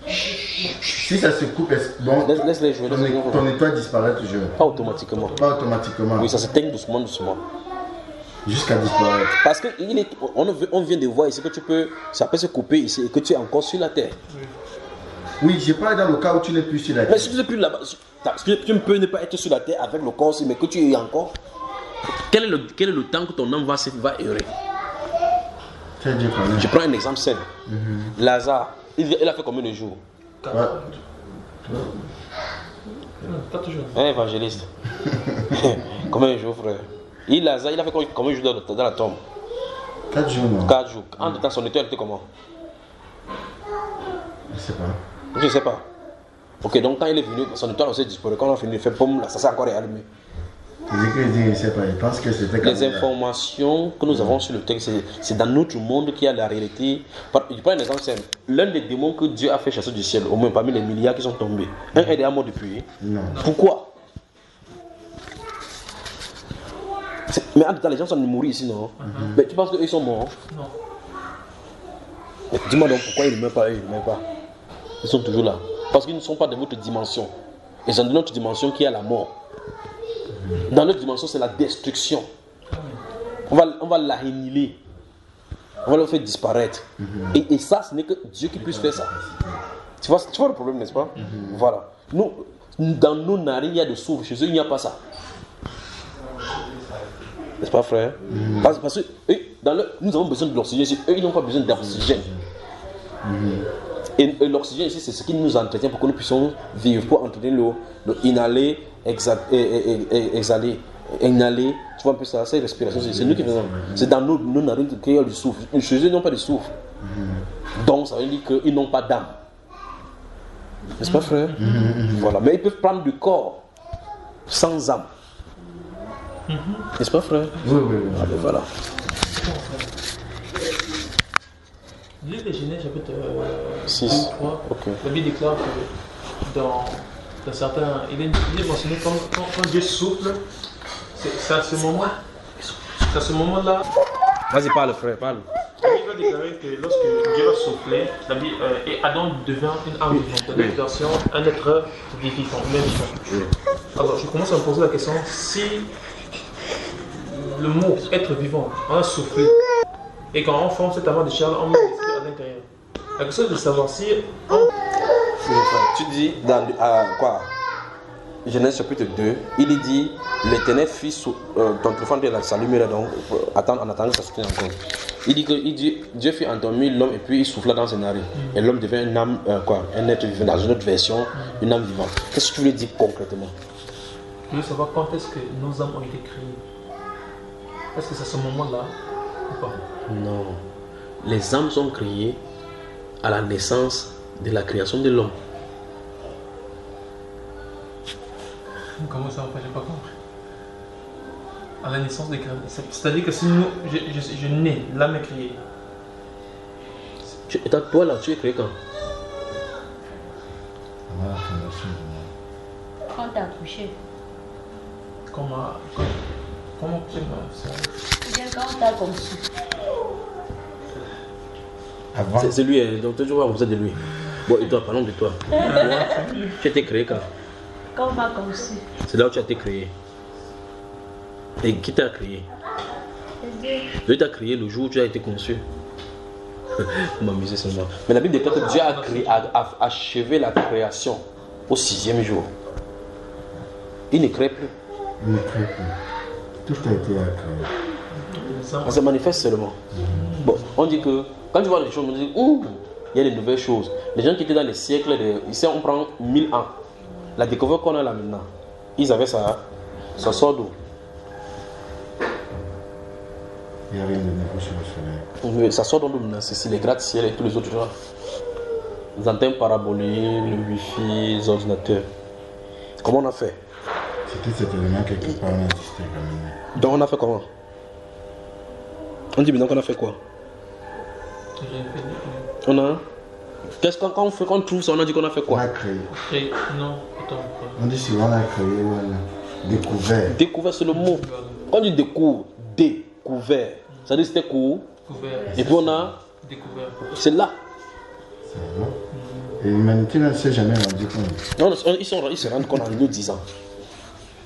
Si ça se coupe, bon, laisse-les jouer. ton étoile disparaît toujours. Pas automatiquement. Pas automatiquement. Oui, ça s'éteint doucement, doucement. Jusqu'à disparaître. Parce qu'on vient de voir ici que ça peut se couper ici et que tu es encore sur la terre. Oui, j'ai parlé dans le cas où tu n'es plus sur la terre. Mais si tu n'es plus là-bas, tu ne peux ne pas être sur la terre avec le corps aussi, mais que tu y es encore. Quel est le temps que ton âme va errer? Très bien, quand même. Je prends un exemple simple. Lazare, il a fait combien de jours? 4 jours. Un évangéliste. Combien de jours, frère? Lazare, il a fait combien de jours dans la tombe? 4 jours, non? 4 jours. En tout temps, son étoile était comment? Je ne sais pas. Je ne sais pas. Ok, donc quand il est venu, son étoile aussi disparu. Quand on a fini de faire pomme, là, ça s'est encore réallumé. Je ne sais pas. Je pense que c'était comme Les informations que nous avons sur le texte, c'est dans notre monde qu'il y a la réalité. Je prends un exemple simple. L'un des démons que Dieu a fait chasser du ciel, au moins parmi les milliards qui sont tombés, un est déjà mort depuis. Non. Pourquoi? Mais en tout cas, les gens sont mourir ici, non? Mais tu penses qu'ils sont morts? Non. Mais dis-moi donc pourquoi ils ne meurent pas, eux, ils ne meurent pas. Ils sont toujours là. Parce qu'ils ne sont pas de votre dimension. Et c'est dans notre dimension qu'il y a la mort. Dans notre dimension, c'est la destruction. On va l'annihiler. On va le faire disparaître. Et ça, ce n'est que Dieu qui puisse faire ça. Tu vois le problème, n'est-ce pas? Voilà. Nous, dans nos narines, il y a de souffle. Chez eux, il n'y a pas ça. N'est-ce pas, frère? Parce que nous avons besoin de l'oxygène. Eux, ils n'ont pas besoin d'oxygène. Et l'oxygène ici, c'est ce qui nous entretient pour que nous puissions vivre, pour entretenir le inhaler, exhaler, inhaler. Tu vois un peu ça, c'est respiration. C'est nous qui faisons. C'est dans nos narines qu'il y a du souffle. Chez eux, ils n'ont pas de souffle. Donc, ça veut dire qu'ils n'ont pas d'âme. N'est-ce pas, frère? Voilà. Mais ils peuvent prendre du corps sans âme. N'est-ce pas, frère? Oui. Ah, ben voilà. Le livre de Genèse, chapitre 6. 3, Ok. la Bible déclare que dans certains. Il est mentionné quand Dieu souffle, c'est à ce moment. C'est à ce moment-là. Vas-y, parle, frère, parle. La Bible va déclarer que lorsque Dieu va souffler, et Adam devient une âme vivante. Dans une version, un être vivant, même vivant. Alors, je commence à me poser la question si le mot être vivant, on a soufflé, et quand on forme cet amas de chair, on met l'esprit à l'intérieur. La question est de savoir si Tu dis dans quoi? Genèse chapitre 2, il est dit l'Éternel fit ton téléphone de sa lumière, donc en attendant que ça se tienne encore. Il dit Dieu fit endormir l'homme et puis il souffla dans ses narines. Et l'homme devient une âme, un être vivant. Dans une autre version, une âme vivante. Qu'est-ce que tu voulais dire concrètement? je veux savoir quand est-ce que nos âmes ont été créées. Est-ce que c'est à ce moment-là ou pas? Non. Les âmes sont créées à la naissance de la création de l'homme. Comment ça, j'ai pas compris. À la naissance des créés. C'est-à-dire que si nous, je nais, l'âme est créée. Toi là, tu es créé quand? Voilà, fondation du monde. Quand t'as accouché. Comment tu m'as Bien quand t'as conçu. Avant, C'est lui, hein, donc tu vois, vous êtes de lui. Bon, et toi, parlons de toi. Tu as été créé quand? Quand on m'a conçu. C'est là où tu as été créé. Et qui t'a créé? C'est Dieu. Dieu t'a créé le jour où tu as été conçu. Vous m'amusez seulement. Mais la Bible déclare que Dieu a achevé la création au 6e jour. Il ne crée plus. il ne crée plus. Tout a été créé. Ça se manifeste seulement. Bon, on dit que quand tu vois les choses, on dit ouh, il y a des nouvelles choses. Les gens qui étaient dans les siècles, ici on prend 1000 ans. La découverte qu'on a là maintenant, ils avaient ça. Ça sort d'où? Il n'y a rien de nouveau sur le soleil. Ça sort d'où maintenant? C'est les gratte-ciel et tous les autres gens. Les antennes paraboliques, le wifi, les ordinateurs. Comment on a fait? C'était cet élément quelque part, on a existé quand même. Donc on a fait comment? On dit maintenant qu'on a fait quoi? On a... Qu'est-ce qu'on fait quand on trouve ça? On a dit qu'on a fait On quoi? a créé. Non, attends. On dit si on a créé, on a découvert. Découvert, c'est le mot. Quand on dit découvre, découvert, ça dit c'était court. Découvert. Et puis on a... Découvert. C'est là. Et l'humanité ne s'est jamais rendu compte. Non, ils se rendent compte en nous 10 ans.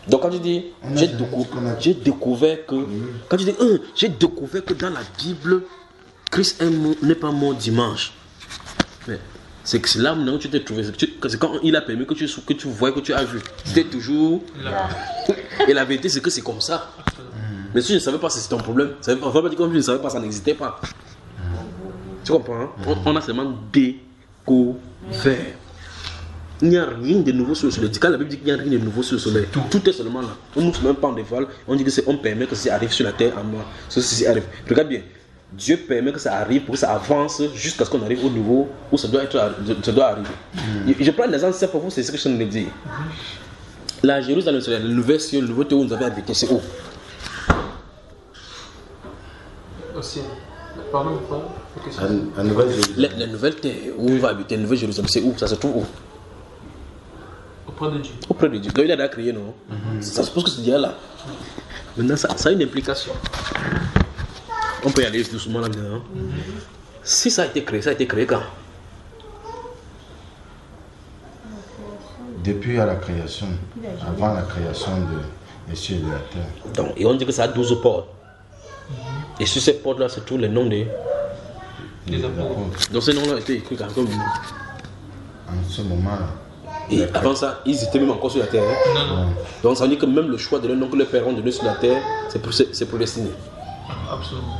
Donc quand tu dis, j'ai découvert que, quand tu dis, j'ai découvert que dans la Bible, Christ n'est pas mort dimanche. Mais c'est que c'est là maintenant que tu t'es trouvé, c'est quand il a permis que tu vois, que tu as vu. C'était toujours là. Et la vérité c'est que c'est comme ça. Mais si je ne savais pas, c'est ton problème. Ça veut pas dire que je ne savais pas, ça n'existait pas. Tu comprends, hein? On a seulement découvert. Il n'y a rien de nouveau sur le soleil. Quand la Bible dit qu'il n'y a rien de nouveau sur le soleil, tout est seulement là. On ne nous même pas en dévoile. On dit que on permet que ça arrive sur la terre en moi. Ceci arrive. Regarde bien. Dieu permet que ça arrive pour que ça avance jusqu'à ce qu'on arrive au niveau où ça doit arriver. Je prends l'exemple simple pour vous, c'est ce que je viens de dire. La Jérusalem, c'est la nouvelle ciel, le nouveau terre où nous avons habité, c'est où? Au ciel. Pardon, La nouvelle Jérusalem. La nouvelle terre où on va habiter, la nouvelle Jérusalem, c'est où? Ça se trouve où? Auprès de Dieu. Auprès de Dieu. Donc il a déjà créé, non? Ça suppose que c'est déjà là. Maintenant, ça a une implication. On peut y aller doucement là-dedans. Si ça a été créé quand? Depuis la création, avant la création des cieux et de la terre. Donc, et on dit que ça a 12 portes. Et sur ces portes-là, c'est tous les noms des apôtres. Donc ces noms-là étaient écrits comme en ce moment-là. Et avant ça, ils étaient même encore sur la terre. Hein? Non. Donc ça veut dire que même le choix de leur nom que les pères ont donné sur la terre, c'est prédestiné. Absolument.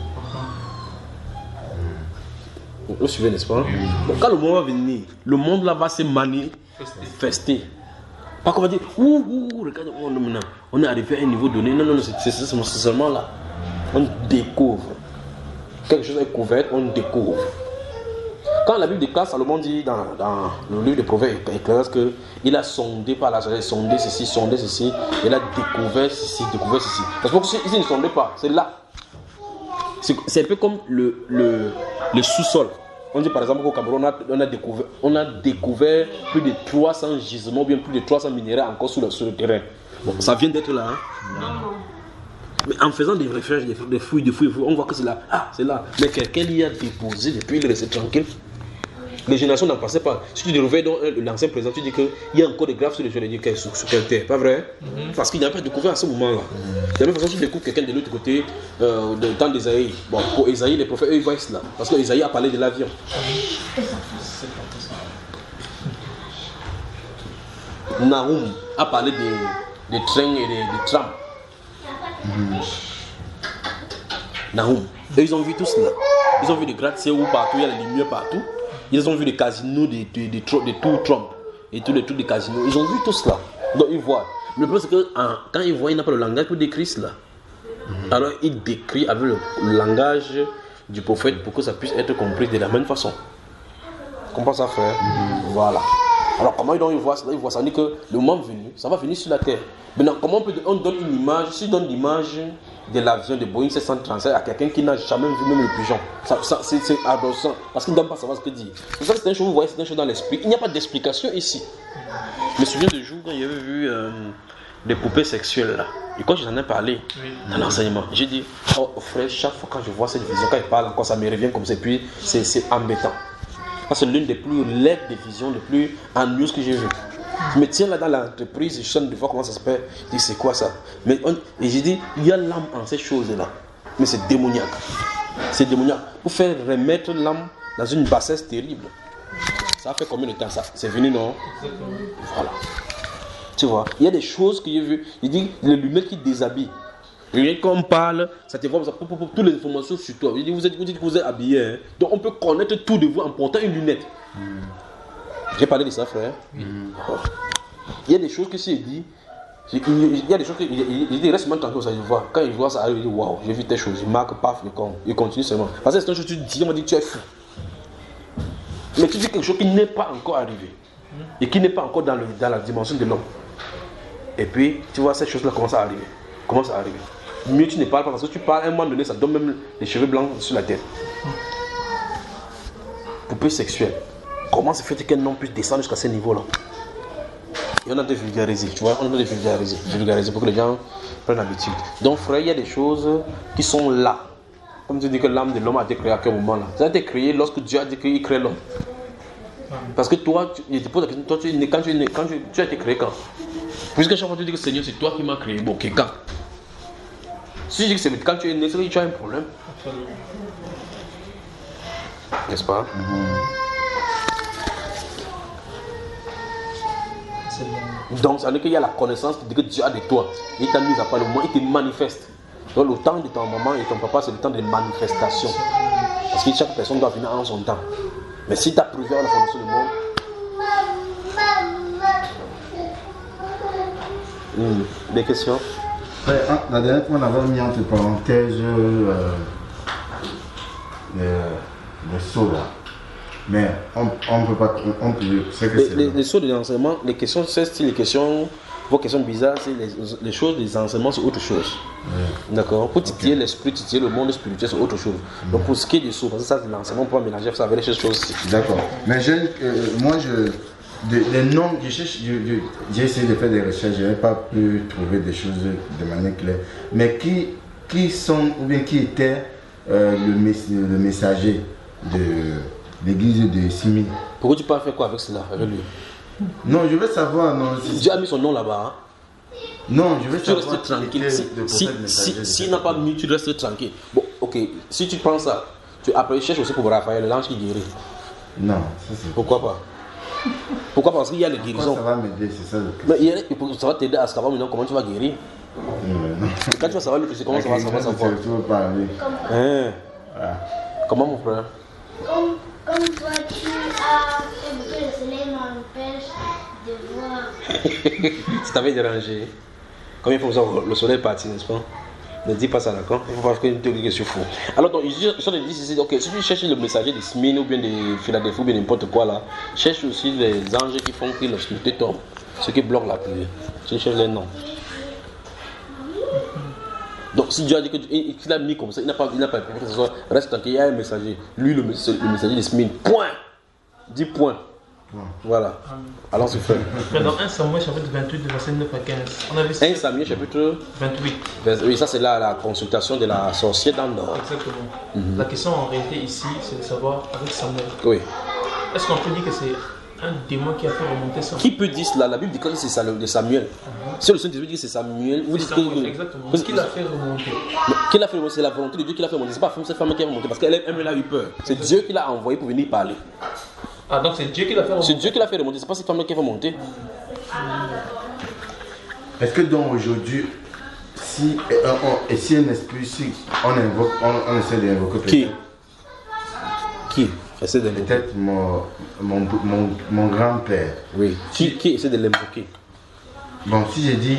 Vous suivez, n'est-ce pas? Donc quand le moment va venir, le monde là va se manifester. Pas qu'on va dire, regarde, on est arrivé à un niveau donné. Non, c'est seulement là. On découvre. Quelque chose est couvert, on découvre. Quand la Bible déclare, Salomon dit dans le livre de Proverbes, qu'il a sondé par la sagesse, sondé ceci, il a découvert ceci. Parce que s'il ne sondait pas, c'est là. C'est un peu comme le sous-sol. On dit par exemple qu'au Cameroun, on a découvert plus de 300 gisements, ou bien plus de 300 minéraux encore sur le terrain. Bon, ça vient d'être là. Hein? Non. Mais en faisant des recherches, des fouilles, on voit que c'est là. Ah, c'est là. Mais quelqu'un y a déposé depuis, il est resté tranquille. Les générations n'en passaient pas. Si tu te réveilles dans l'ancien président, tu dis qu'il y a encore des graves sur les jeunes, sur quelle terre, pas vrai? Parce qu'il n'y a pas découvert à ce moment-là. De la même façon, tu découvres quelqu'un de l'autre côté, du temps d'Ésaïe. Bon, pour Ésaïe, les prophètes, eux, ils voient cela. Parce que Ésaïe a parlé de l'avion. Nahum a parlé des trains et des trams. Nahum. Et ils ont vu tout cela. Ils ont vu des gratte-ciel où partout, il y a les lumières partout. Ils ont vu des casinos, des tours Trump et tous les trucs des casinos. Ils ont vu tout cela. Donc ils voient. Le problème c'est que quand ils voient, ils n'ont pas le langage pour décrire cela. Alors ils décrivent avec le langage du prophète pour que ça puisse être compris de la même façon. Comprends ça, frère? Voilà. Alors comment ils voient cela? Ils voient ça. On dit que le moment venu, ça va venir sur la terre. Maintenant, comment on donne une image? Si on donne l'image de l'avion de Boeing 737 à quelqu'un qui n'a jamais vu même le pigeon, c'est adolescent. Parce qu'il ne donne pas savoir ce que dit. C'est ça que c'est une chose, vous voyez, c'est une chose dans l'esprit. Il n'y a pas d'explication ici. Je me souviens du jour quand j'avais vu des poupées sexuelles là. Et quand j'en ai parlé dans l'enseignement, j'ai dit, oh frère, chaque fois quand je vois cette vision, quand il parle encore, ça me revient comme ça. Et puis c'est embêtant. C'est l'une des plus laides des visions, les plus ennuyeuses que j'ai vues. Je me tiens là dans l'entreprise, je sonne de voir comment ça se fait. Je dis, c'est quoi ça? Et j'ai dit, il y a l'âme en ces choses-là. Mais c'est démoniaque. C'est démoniaque. Pour faire remettre l'âme dans une bassesse terrible. Ça a fait combien de temps ça? C'est venu, non? Voilà. Tu vois, il y a des choses que j'ai vues. Il dit, les lunettes qui déshabillent. Et quand on parle, ça te voit pour toutes les informations sur toi. Il dit, vous dites que vous êtes habillé. Hein? Donc on peut connaître tout de vous en portant une lunette. J'ai parlé de ça, frère. Il y a des choses que s'il dit, il y a des choses il reste même tranquille, ça je vois. Quand il voit ça, il dit waouh, j'ai vu telle chose, il marque, paf, il continue seulement. Parce que c'est une chose que tu dis, on m'a dit tu es fou. Mais tu dis quelque chose qui n'est pas encore arrivé et qui n'est pas encore dans la dimension de l'homme. Et puis tu vois cette chose-là commence à arriver. Mieux tu ne parles pas parce que tu parles à un moment donné, ça donne même les cheveux blancs sur la tête. Poupée sexuelle. Comment se fait qu'un homme puisse descendre jusqu'à ce niveau-là? Et on a de vulgariser, tu vois, on a de vulgariser pour que les gens prennent l'habitude. Donc frère, il y a des choses qui sont là. Comme tu dis que l'âme de l'homme a été créée à quel moment là? Ça a été créé lorsque Dieu a dit qu'il crée l'homme. Parce que toi, je te pose la question, toi, tu as été créé quand? Puisque chaque fois tu dis que Seigneur, c'est toi qui m'as créé. Bon, ok, quand? Si je dis que c'est quand tu es né, c'est que tu as un problème. Absolument. N'est-ce pas? C'est bon. Donc, ça veut dire qu'il y a la connaissance que Dieu a de toi. Il t'a mis à part le moment, il te manifeste. Donc, le temps de ton maman et ton papa, c'est le temps de manifestation. Parce que chaque personne doit venir en son temps. Mais si tu as prévu à la fondation du monde. Des questions? La dernière fois, on avait mis entre parenthèses le saut là. Mais on peut pas. C'est que c'est. Les sauts de l'enseignement, les questions, c'est style, les questions, vos questions bizarres, c'est les choses des enseignements, c'est autre chose. D'accord? Pour titiller l'esprit, titiller le monde spirituel, c'est autre chose. Donc pour ce qui est des sauts, parce que ça, c'est l'enseignement, on peut pas mélanger ça avec les choses aussi. D'accord. Mais moi, les noms, j'ai essayé de faire des recherches, je n'ai pas pu trouver des choses de manière claire. Mais qui sont, ou bien qui était le messager de l'église de Simi? Pourquoi tu peux faire quoi avec cela, avec lui? Non, je veux savoir. Non, Dieu a mis son nom là-bas. Hein? Non, je veux Tu savoir. restes tranquille. S'il n'a pas mis, tu restes tranquille. Bon, ok, si tu penses ça, après cherche aussi pour Raphaël, l'ange qui guérit. Non, ça c'est. Pourquoi pas? Pourquoi? Parce qu'il y a les guérisons. Ça va m'aider, c'est ça. Mais ça va t'aider à savoir maintenant comment tu vas guérir. Non. Quand tu vas savoir le plus, comment ça va savoir. Tu veux parler. Comment mon frère? Comme toi, tu as fait que le soleil m'empêche de voir. Ça t'avait dérangé. Combien de fois le soleil est parti, n'est-ce pas? Ne dis pas ça, d'accord? Il faut pas que tu dis que je suis fou. Alors, donc, je suis en train de dire, ok, si tu cherches le messager de Smyrne ou bien de Philadelphie ou bien n'importe quoi là, cherche aussi les anges qui font que l'obscurité tombe, ce qui bloque la pluie. Tu cherches les noms. Donc, si Dieu a dit qu'il a mis comme ça, il n'a pas que ce soit, reste tranquille, il y a un messager. Lui, le messager de Smyrne. Point. Dis point. Voilà. Alors c'est fait. Dans 1 Samuel chapitre 28, verset 9 à 15, on a vu 1 Samuel chapitre 28. Oui, ça c'est la consultation de la sorcière dans le nord. Exactement. La question en réalité ici, c'est de savoir avec Samuel. Oui. Est-ce qu'on peut dire que c'est un démon qui a fait remonter ça? Qui peut dire cela? La Bible dit que c'est de Samuel. Si le Saint-Esprit dit que c'est Samuel, vous dites que. Exactement. Ce qu'il a fait remonter. Qui l'a fait remonter? C'est la volonté de Dieu qui l'a fait remonter. C'est pas cette femme qui a remonté parce qu'elle a eu peur. C'est Dieu qui l'a envoyé pour venir parler. Ah, donc c'est Dieu qui l'a fait remonter. C'est Dieu qui l'a fait remonter, c'est pas cette femme qui a remonté. Est-ce que donc aujourd'hui, si un esprit, si on essaie d'invoquer Qui essaie d'invoquer? Peut-être mon grand-père. Oui. Qui essaie de l'invoquer? Bon, si j'ai dit,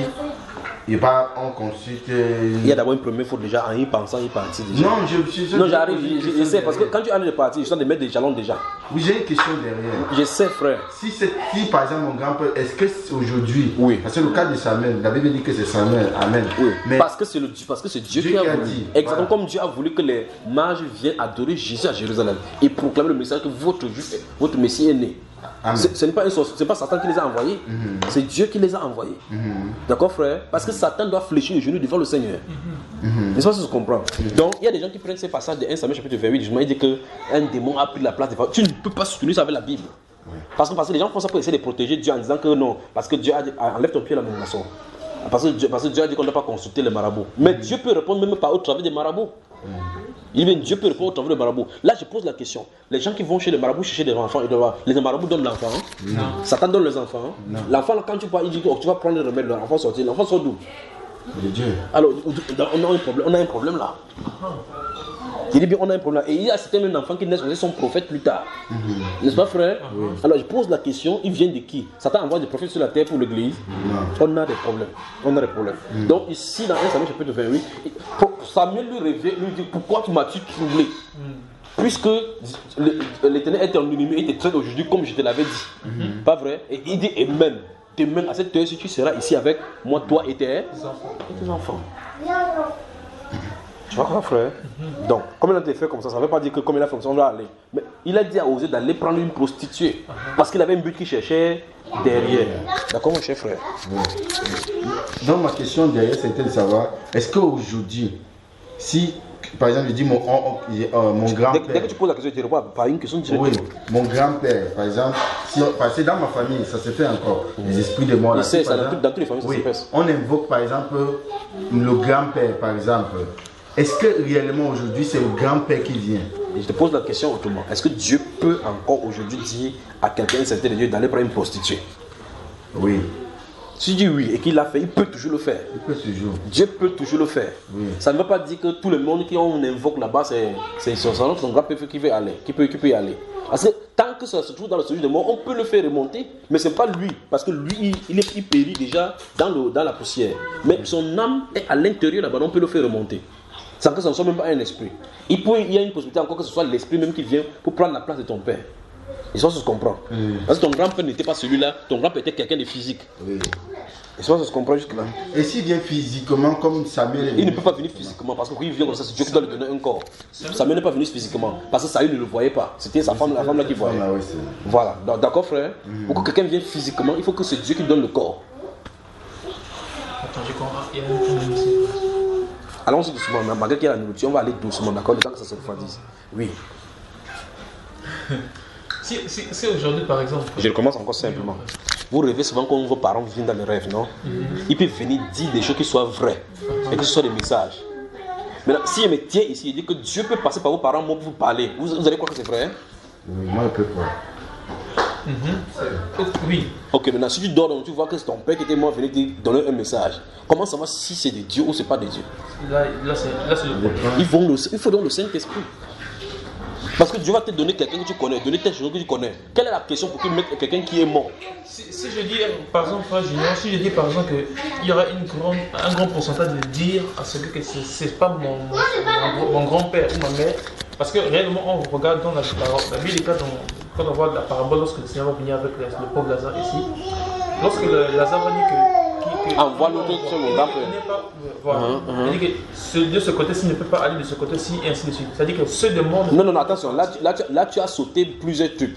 on consulte. Il y a d'abord une première fois déjà, en y pensant, il partit déjà. Non, j'arrive, je sais, parce que quand tu allais partir, je sens de mettre des jalons déjà. Oui, j'ai une question derrière. Je sais, frère. Si par exemple mon grand-père, est-ce que aujourd'hui, oui. Parce que le cas de Samuel, la Bible dit que c'est Samuel, amen. Oui. Mais parce que c'est Dieu qui a voulu. dit. Exactement comme Dieu a voulu que les mages viennent adorer Jésus à Jérusalem et proclamer le message que votre Messie est né. Ce n'est pas c'est pas Satan qui les a envoyés, c'est Dieu qui les a envoyés. D'accord, frère? Parce que Satan doit fléchir les genoux devant le Seigneur. N'est-ce pas si je comprends? Donc, il y a des gens qui prennent ces passages de 1 Samuel chapitre 28, justement, il dit qu'un démon a pris la place des femmes. Tu ne peux pas soutenir ça avec la Bible. Parce que les gens font ça pour essayer de protéger Dieu en disant que non, parce que Dieu a dit, enlève ton pied là, mon garçon. Parce que Dieu a dit qu'on ne doit pas consulter les marabouts. Mais Dieu peut répondre même au travers des marabouts. Il dit, Dieu peut répondre au travers des marabouts. Là, je pose la question. Les gens qui vont chez les marabouts chercher des enfants, les marabouts donnent l'enfant. Satan donne les enfants. L'enfant, quand tu parles, il dit que tu vas prendre le remède, l'enfant sortir. L'enfant sort d'où? De Dieu. Alors, on a un problème là. Il dit bien, on a un problème là. Et il y a certains enfants qui naissent aussi sont prophètes plus tard. N'est-ce pas, frère? Alors, je pose la question, ils viennent de qui? Satan envoie des prophètes sur la terre pour l'église. On a des problèmes. Donc, ici, dans 1 Samuel chapitre 28, Samuel lui révèle, lui dit, pourquoi tu m'as-tu troublé? Puisque l'Éternel est ton ennemi et te traite aujourd'hui comme je te l'avais dit. Pas vrai? Et il dit, et même, demain à cette heure, si tu seras ici avec moi, toi et tes enfants. Tu vois quoi, frère? Donc, comme il a été fait comme ça, ça ne veut pas dire que comme il a fait comme ça, on va aller. Mais il a dit à Osée d'aller prendre une prostituée. Parce qu'il avait un but qu'il cherchait derrière. D'accord, mon cher frère? Donc, ma question derrière, c'était de savoir, est-ce qu'aujourd'hui, si par exemple, je dis mon grand-père. Dès que tu poses la question, tu réponds par une question directe. Oui, mon grand-père, par exemple, parce que dans ma famille, ça se fait encore. Les esprits de mort. Dans toutes les familles, ça se passe. On invoque par exemple le grand-père, par exemple. Est-ce que réellement aujourd'hui c'est le grand-père qui vient? Et je te pose la question autrement. Est-ce que Dieu peut encore aujourd'hui dire à quelqu'un de sainteté de Dieu d'aller prendre une prostituée? Oui. Si tu dis oui et qu'il l'a fait, il peut toujours le faire. Il peut toujours. Dieu peut toujours le faire. Oui. Ça ne veut pas dire que tout le monde qui on invoque là-bas, c'est son grand-père qui veut aller, qui peut y aller. Parce que tant que ça se trouve dans le séjour de mort, on peut le faire remonter, mais ce n'est pas lui. Parce que lui, il périt déjà dans la poussière. Mais son âme est à l'intérieur là-bas, on peut le faire remonter. Sans que ce ne soit même pas un esprit. Il y a une possibilité encore que ce soit l'esprit même qui vient pour prendre la place de ton père. Et ça se comprend. Parce que ton grand-père n'était pas celui-là, ton grand-père était quelqu'un de physique. Oui. Et ça se comprend jusque-là. Et s'il vient physiquement comme Samuel est venu? Il ne peut pas venir physiquement parce que quand il vient comme ça, c'est Dieu qui doit lui donner un corps. Samuel n'est pas venu physiquement parce que Saül ne le voyait pas. C'était sa femme, la femme là qui voyait. Ah, oui, voilà, d'accord frère. Pour que quelqu'un vienne physiquement, il faut que c'est Dieu qui donne le corps. Attends, j'ai compris. Il y a un problème ici. Allons-y doucement, mais malgré qu'il y a la nourriture, on va aller doucement, d'accord, le temps que ça se refroidisse. Oui. Si aujourd'hui, par exemple... Je recommence encore simplement. Vous rêvez souvent quand vos parents viennent dans les rêves, non? Ils peuvent venir dire des choses qui soient vraies et que ce soit des messages. Maintenant, si je me tiens ici et dit que Dieu peut passer par vos parents pour vous parler, vous allez croire que c'est vrai? Oui, moi je peux pas. Oui. Ok, maintenant si tu dors, donc, tu vois que c'est ton père qui était mort venu te donner un message. Comment savoir si c'est de Dieu ou c'est pas de Dieu? Là c'est le problème. Il faut donc le Saint-Esprit. Parce que Dieu va te donner quelqu'un que tu connais, donner telle chose que tu connais. Quelle est la question pour qu'il mette quelqu'un qui est mort? Si je dis, par exemple, frère Junior, si je dis par exemple qu'il y aura un grand pourcentage de dire à celui que c'est pas mon grand-père ou ma mère, parce que réellement on regarde dans la Bible, quand on voit la parabole, lorsque le Seigneur va venir avec le pauvre Lazare ici, lorsque Lazare va dire que envoie l'autre sur mon grand-père. Voilà. C'est-à-dire que de ce côté-ci ne peut pas aller de ce côté-ci et ainsi de suite. C'est-à-dire que ceux de monde... Non, attention, là tu as sauté plusieurs trucs.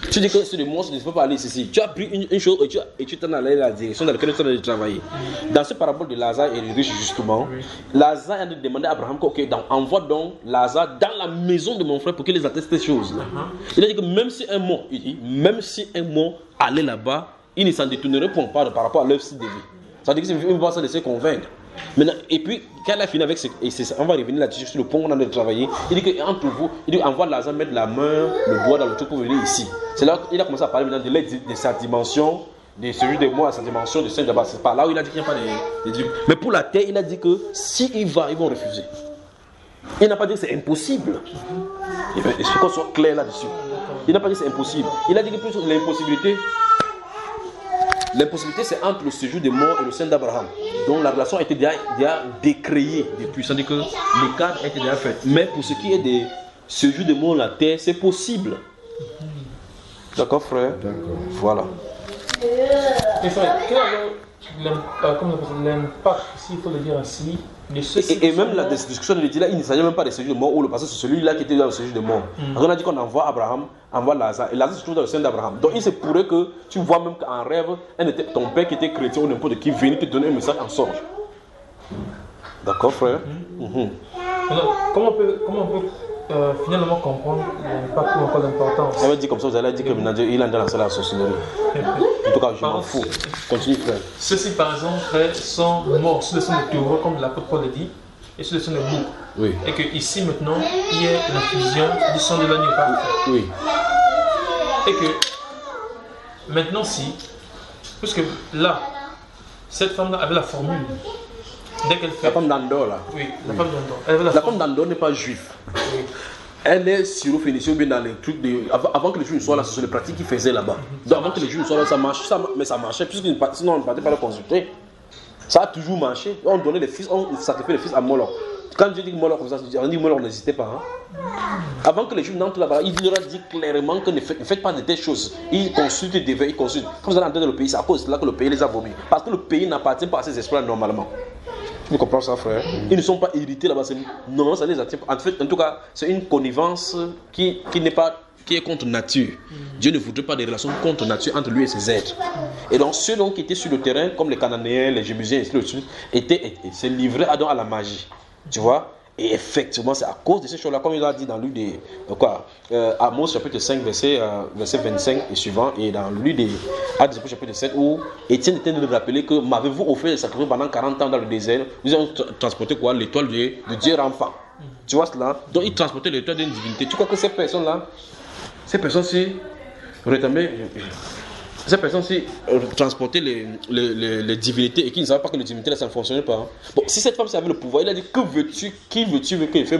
Tu dis que ceux de monde ne peut pas aller ici. Tu as pris une chose et tu t'en allé dans la direction dans laquelle tu as travailler. Dans ce parabole de Lazare et de riche justement, Lazare a demandé à Abraham envoie donc Lazare dans la maison de mon frère pour qu'il les atteste ces choses-là. Il a dit que même si un mort allait là-bas, il ne s'en détournerait pas par rapport à leur style de vie. Ça veut dire qu'il ne va pas se laisser convaincre. Maintenant, et puis, quand elle a fini avec on va revenir là-dessus sur le point où on a travaillé. Il dit qu'entre vous, il envoie Lazare mettre la main, le doigt dans le truc pour venir ici. C'est là qu'il a commencé à parler maintenant de sa dimension, de celui de moi, sa dimension de Saint d'abord. C'est par là où il a dit qu'il n'y a pas de trucs. Mais pour la terre, il a dit que s'il va, ils vont refuser. Il n'a pas dit que c'est impossible. Il faut qu'on soit clair là-dessus. Il n'a pas dit que c'est impossible. Il a dit que plus l'impossibilité, c'est entre le séjour des morts et le sein d'Abraham. Donc la relation a été déjà décréée depuis. C'est-à-dire que l'écart a été déjà fait. Mais pour ce qui est des séjours des morts la terre, c'est possible. D'accord, frère? D'accord. Voilà. Et frère, quel est l'impact, s'il faut le dire ainsi, de ceux et même la discussion de là, il ne s'agit même pas des séjours de mort ou parce que c'est celui-là qui était dans le séjour de mort. On a dit qu'on envoie Lazare, et Lazare se trouve dans le sein d'Abraham. Donc il se pourrait que tu vois même qu'en rêve, ton père qui était chrétien ou n'importe qui venait te donner un message en songe. D'accord, frère? Alors, comment on peut finalement comprendre l'impact ou encore l'importance? Elle va dire comme ça, vous allez dire qu'il a lancé la sorcellerie. En tout cas, je m'en fous. Continue, frère. Ceux-ci, par exemple, frère, sont morts sous le sang de taureau, comme l'apôtre Paul le dit, et sous le sang de bouc. Oui. Et que ici, maintenant, il y a l'infusion du sang de l'agneau parfait. Oui. Et que maintenant, puisque là, cette femme-là avait la formule. Dès qu'elle fait... La femme d'Andorre, là. Oui, la femme d'Andorre. La femme d'Andorre n'est pas juive. Oui. Elle est syrophénicienne bien dans les trucs de... Avant que les Juifs ne soient là, c'est les pratiques qu'ils faisaient là-bas. Donc avant que les Juifs ne soient là, ça marche, mais ça marchait, puisque sinon on ne partait pas le consulter. Ça a toujours marché. On donnait les fils, on sacrifiait les fils à Moloch. Quand Dieu dit Moloch comme ça, on dit Moloch n'hésitez pas. Avant que les Juifs n'entrent là-bas, il leur a dit clairement que ne faites pas de telles choses. Ils consultent, ils consultent. Quand vous allez entrer dans le pays, c'est à cause de là que le pays les a vomis. Parce que le pays n'appartient pas à ces esprits normalement. Tu comprends ça, frère? Ils ne sont pas irrités là-bas. Non, ça les attire. En tout cas, c'est une connivence qui est contre nature. Dieu ne voudrait pas des relations contre nature entre lui et ses êtres. Et donc, ceux qui étaient sur le terrain, comme les Cananéens, les Jébusiens, et ainsi de suite, se livraient à la magie. Tu vois? Et effectivement, c'est à cause de ces choses-là, comme il a dit dans lui des Amos chapitre 5, verset 25 et suivant, et dans lui des Actes chapitre 7, où Étienne était de rappeler que m'avez-vous offert des sacrifices pendant 40 ans dans le désert, vous avez transporté quoi? L'étoile de Dieu enfant. Tu vois cela? Donc il transportait l'étoile d'une divinité. Tu crois que ces personnes-là, ces personnes-ci transportaient les divinités et qui ne savaient pas que les divinités là, ça ne fonctionnait pas. Bon, si cette femme avait le pouvoir, il a dit que veux-tu, qui veux-tu qu'il fasse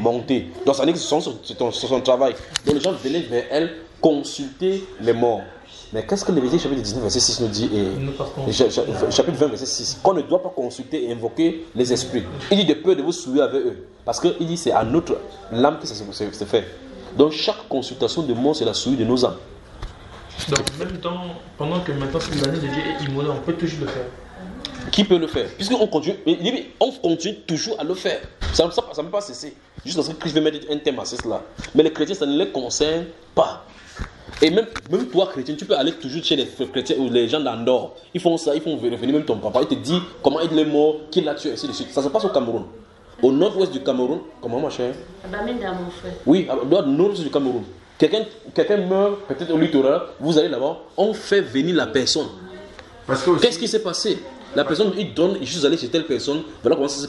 monter. Donc ça dit que c'est son travail. Donc les gens venaient vers elle consulter les morts. Mais qu'est-ce que Lévitique chapitre 19 verset 6 nous dit chapitre 20 verset 6, qu'on ne doit pas consulter et invoquer les esprits. Il dit de peur de vous souiller avec eux. Parce qu'il dit c'est à notre âme que ça se fait. Donc chaque consultation de mort c'est la souille de nos âmes. Donc, même temps, pendant que maintenant l'année de Dieu est immolée, on peut toujours le faire. Qui peut le faire? Puisqu'on continue, toujours à le faire. Ça ne peut pas cesser. Juste parce que Christ veut mettre un thème à cela. Mais les chrétiens, ça ne les concerne pas. Et même toi, chrétien, tu peux aller toujours chez les chrétiens ou les gens d'Andorre. Ils font ça, ils font venir même ton papa. Il te dit comment il est mort, qui l'a tué, ainsi de suite. Ça se passe au Cameroun. Au nord-ouest du Cameroun, comment ma chère? Baminda, mon frère. Oui, au nord-ouest du Cameroun. Quelqu'un meurt, peut-être au littoral, vous allez là-bas, on fait venir la personne. Qu'est-ce qui s'est passé? La personne, il donne, je suis allé chez telle personne, voilà comment ça s'est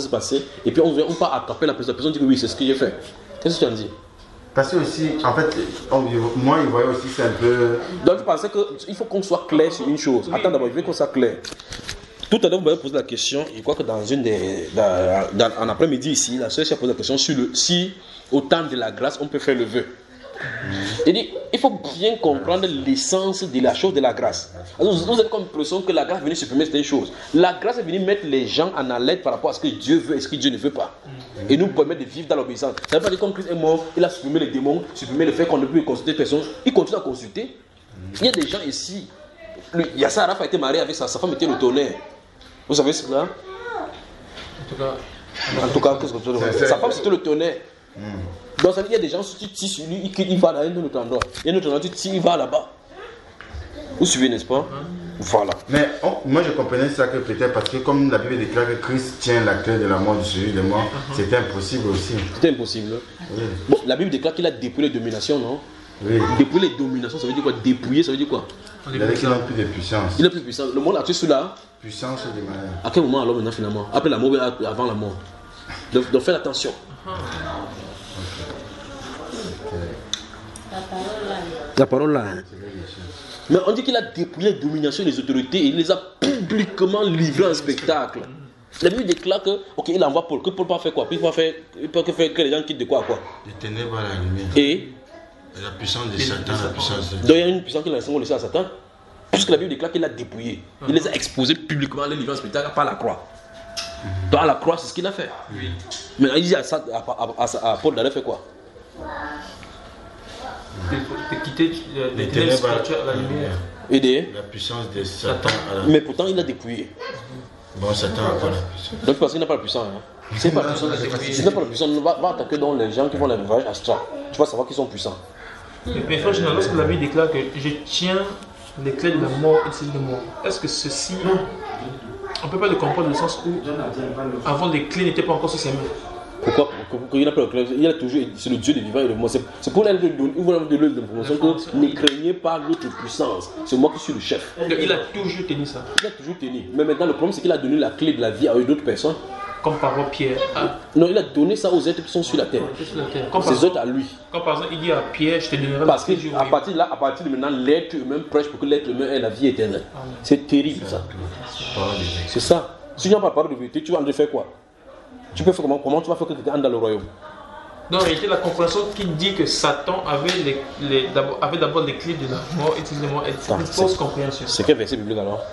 passé, et puis on part attraper la personne dit que oui, c'est ce que j'ai fait. Qu'est-ce que tu en dis? Parce que aussi, en fait, moi, il voyait aussi, c'est un peu... Donc je pensais qu'il faut qu'on soit clair sur une chose. Attends d'abord, je veux qu'on soit clair. Tout à l'heure, vous m'avez posé la question, je crois que en après-midi ici, la sœur a posé la question sur si au temps de la grâce, on peut faire le vœu. Il dit, il faut bien comprendre l'essence de la chose de la grâce. Alors, vous avez comme l'impression que la grâce est venue supprimer certaines choses. La grâce est venue mettre les gens en alerte par rapport à ce que Dieu veut et ce que Dieu ne veut pas. Et nous permettre de vivre dans l'obéissance. Ça ne veut pas dire comme Christ est mort, il a supprimé les démons, supprimé le fait qu'on ne peut plus consulter personne. Il continue à consulter. Il y a des gens ici. Yasser Arafat a été marié avec sa femme était le tonnerre. Vous savez cela? En tout cas, qu'est-ce que tu veux dire? Sa femme c'était le tonnerre. Donc ça veut dire qu'il y a des gens, si tu tires sur lui, il va dans un autre endroit. Il y a un autre endroit, tu tires, il va là-bas. Vous suivez, n'est-ce pas? Voilà. Mais moi je comprenais ça que peut-être parce que comme la Bible déclare que Christ tient la clé de la mort, du celui de mort, c'était impossible aussi. C'était impossible. Oui. Bon, la Bible déclare qu'il a dépouillé les dominations, non? Oui. Dépouiller les dominations, ça veut dire quoi? Dépouiller, ça veut dire quoi? Il a dit qu'il n'a plus de puissance. Il n'a plus de puissance. Le monde a tué celui-là. Puissance de malade. À quel moment alors maintenant finalement? Après la mort ou avant la mort? Donc faites attention. La parole là. Mais on dit qu'il a dépouillé la domination des autorités et il les a publiquement livrés en spectacle. La Bible déclare que, ok, il envoie Paul. Que Paul peut faire quoi? Il peut faire que les gens quittent de quoi à quoi? Des ténèbres à la lumière. Et la puissance de Satan, la puissance de Dieu. Donc il y a une puissance qui a laissé à Satan. Puisque la Bible déclare qu'il a dépouillé. Il les a exposés publiquement, les livrés en spectacle par la croix. Donc à la croix, c'est ce qu'il a fait. Oui. Mais il dit à Paul d'aller faire quoi? De quitter les ténèbres à la lumière. Et la puissance de Satan à la... Mais pourtant il a dépouillé. Bon, Satan n'a pas la puissance. Donc parce qu'il n'a pas la puissance. Hein. C'est pas la puissance. Si n'a pas la puissance, va attaquer dans les gens qui font les voyages astrales. Tu vas savoir qu'ils sont puissants. Mais frère, lorsque la Bible déclare que je tiens les clés de la mort et de la mort, est-ce que ceci, on ne peut pas le comprendre dans le sens où avant les clés n'étaient pas encore sur ses mains? Pourquoi il n'a pas le clé? Il a toujours, c'est le Dieu des vivants et de moi. C'est pour elle de donner l'information que ne craignez pas l'autre puissance. C'est moi qui suis le chef. Il a toujours tenu ça. Il a toujours tenu. Mais maintenant le problème c'est qu'il a donné la clé de la vie à d'autres personnes. Comme par exemple Pierre. Non, il a donné ça aux êtres qui sont sur la terre. Ces autres à lui. Comme par exemple il dit à Pierre, je te donnerai parce qu'à partir de maintenant, l'être humain prêche pour que l'être humain ait la vie éternelle. C'est terrible ça. C'est ça. Si tu n'as pas la parole de vérité, tu vas en faire quoi? Tu peux faire comment tu vas faire que quelqu'un entre dans le royaume? Non, il y a la compréhension qui dit que Satan avait d'abord les clés de la mort et de la mort. C'est une fausse compréhension. C'est quel verset biblique alors?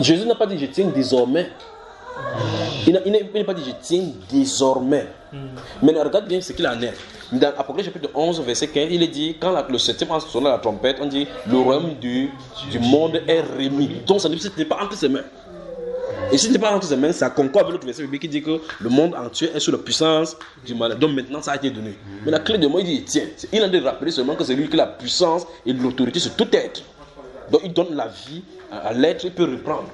Jésus n'a pas dit je tiens désormais. Il n'a pas dit je tiens désormais. Mais regarde bien ce qu'il en est. Dans Apocalypse chapitre 11, verset 15, il est dit quand le septième ange sonna la trompette, on dit le royaume du monde est remis. Donc ça ne n'est pas entre ses mains. Et si ce n'est pas entre ses mains, ça concorde avec l'autre verset biblique qui dit que le monde entier est sous la puissance du mal. Donc maintenant ça a été donné. Mais la clé de moi, il dit tiens. Il a de rappeler seulement que c'est lui qui a la puissance et l'autorité sur tout être. Donc il donne la vie à l'être, il peut reprendre.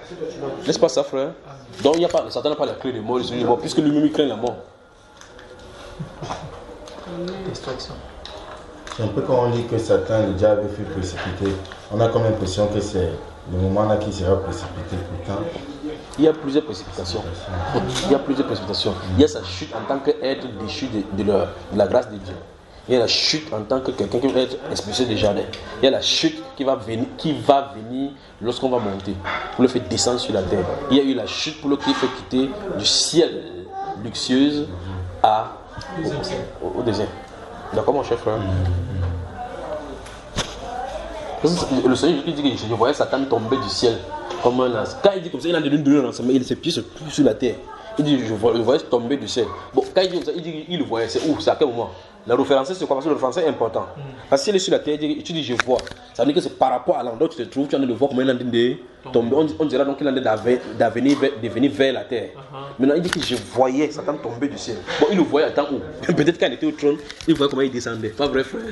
N'est-ce pas ça, frère? Donc il y a pas, Satan n'a pas la clé de mort, puisque lui-même il craint la mort. C'est un peu quand on dit que Satan, le diable, fait précipiter. On a comme l'impression que c'est le moment là qui sera précipité pourtant. Il y a plusieurs précipitations. Il y a plusieurs précipitations. Il y a sa chute en tant qu'être déchu de la grâce de Dieu. Il y a la chute en tant que quelqu'un qui va être expulsé du jardin. Il y a la chute qui va venir lorsqu'on va monter, pour le faire descendre sur la terre. Il y a eu la chute pour le qui fait quitter du ciel luxueuse au désert. D'accord mon cher frère? Le Seigneur dit que je voyais Satan tomber du ciel comme un lance. Quand il dit comme ça, il a donné un lancement, ses pieds se poussent sur la terre. Il dit je voyais tomber du ciel. Bon, quand il dit comme ça, il dit il le voyait, c'est où? C'est à quel moment? La référence c'est quoi? Parce que le français est important. Parce que s'il est sur la terre, tu dis je vois. Ça veut dire que c'est par rapport à l'endroit où tu te trouves, tu es en train de voir comment il est en train de tomber. On dira donc qu'il est en train de venir vers la terre. Maintenant il dit que je voyais Satan tomber du ciel. Bon, il le voyait à temps où? Peut-être quand il était au trône, il voyait comment il descendait. Pas vrai frère?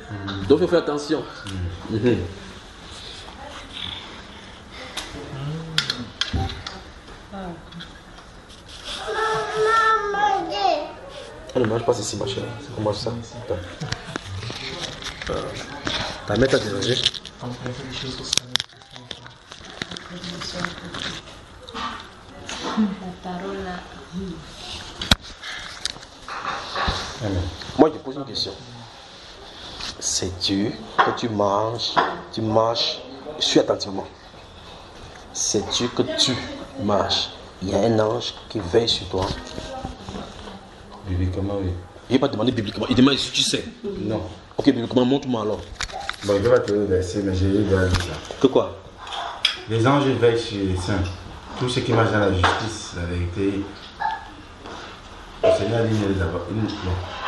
Donc il faut faire attention. On ne mange pas ceci, ma chérie. On mange ça. Ta mère t'a dérangé. Moi, je pose une question. Sais-tu que tu marches, suis attentivement. Sais-tu que tu marches? Il y a un ange qui veille sur toi. Bibliquement, oui. Il n'est pas demandé bibliquement, il demande si tu sais. Non. Ok, bibliquement, montre-moi alors. Bon, je vais te le verser, mais j'ai eu de ça. Que quoi? Les anges veillent sur les saints. Tout ce qui marche dans la justice, la vérité. Le Seigneur dit de les avoir. Bon,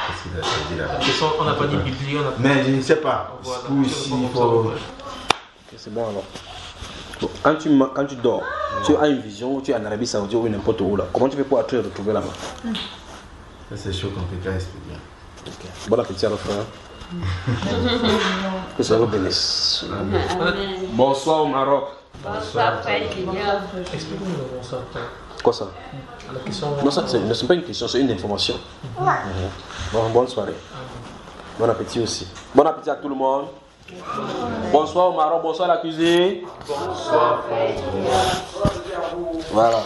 qu'est-ce qu'il a dit là-bas? On n'a pas dit Bible, on a... Mais je ne sais pas. Voilà. Pour ici, il faut. C'est bon alors. Bon, quand tu dors, tu as une vision, tu es en Arabie Saoudite ou n'importe où là. Comment tu fais pour te retrouver là-bas? Ça, c'est chaud qu'on peut pas expliquer. Okay. Bon appétit alors frère. Que ça vous bénisse. Bonsoir au Maroc. Bonsoir, frère Junior. Explique-nous le bonsoir, frère. Quoi ça? La question... Non, ça c'est pas une question, c'est une information. Bon, bonne soirée. Bon appétit aussi. Bon appétit à tout le monde. Bonsoir au Maroc, bonsoir à la cuisine. Bonsoir frère Junior. Voilà.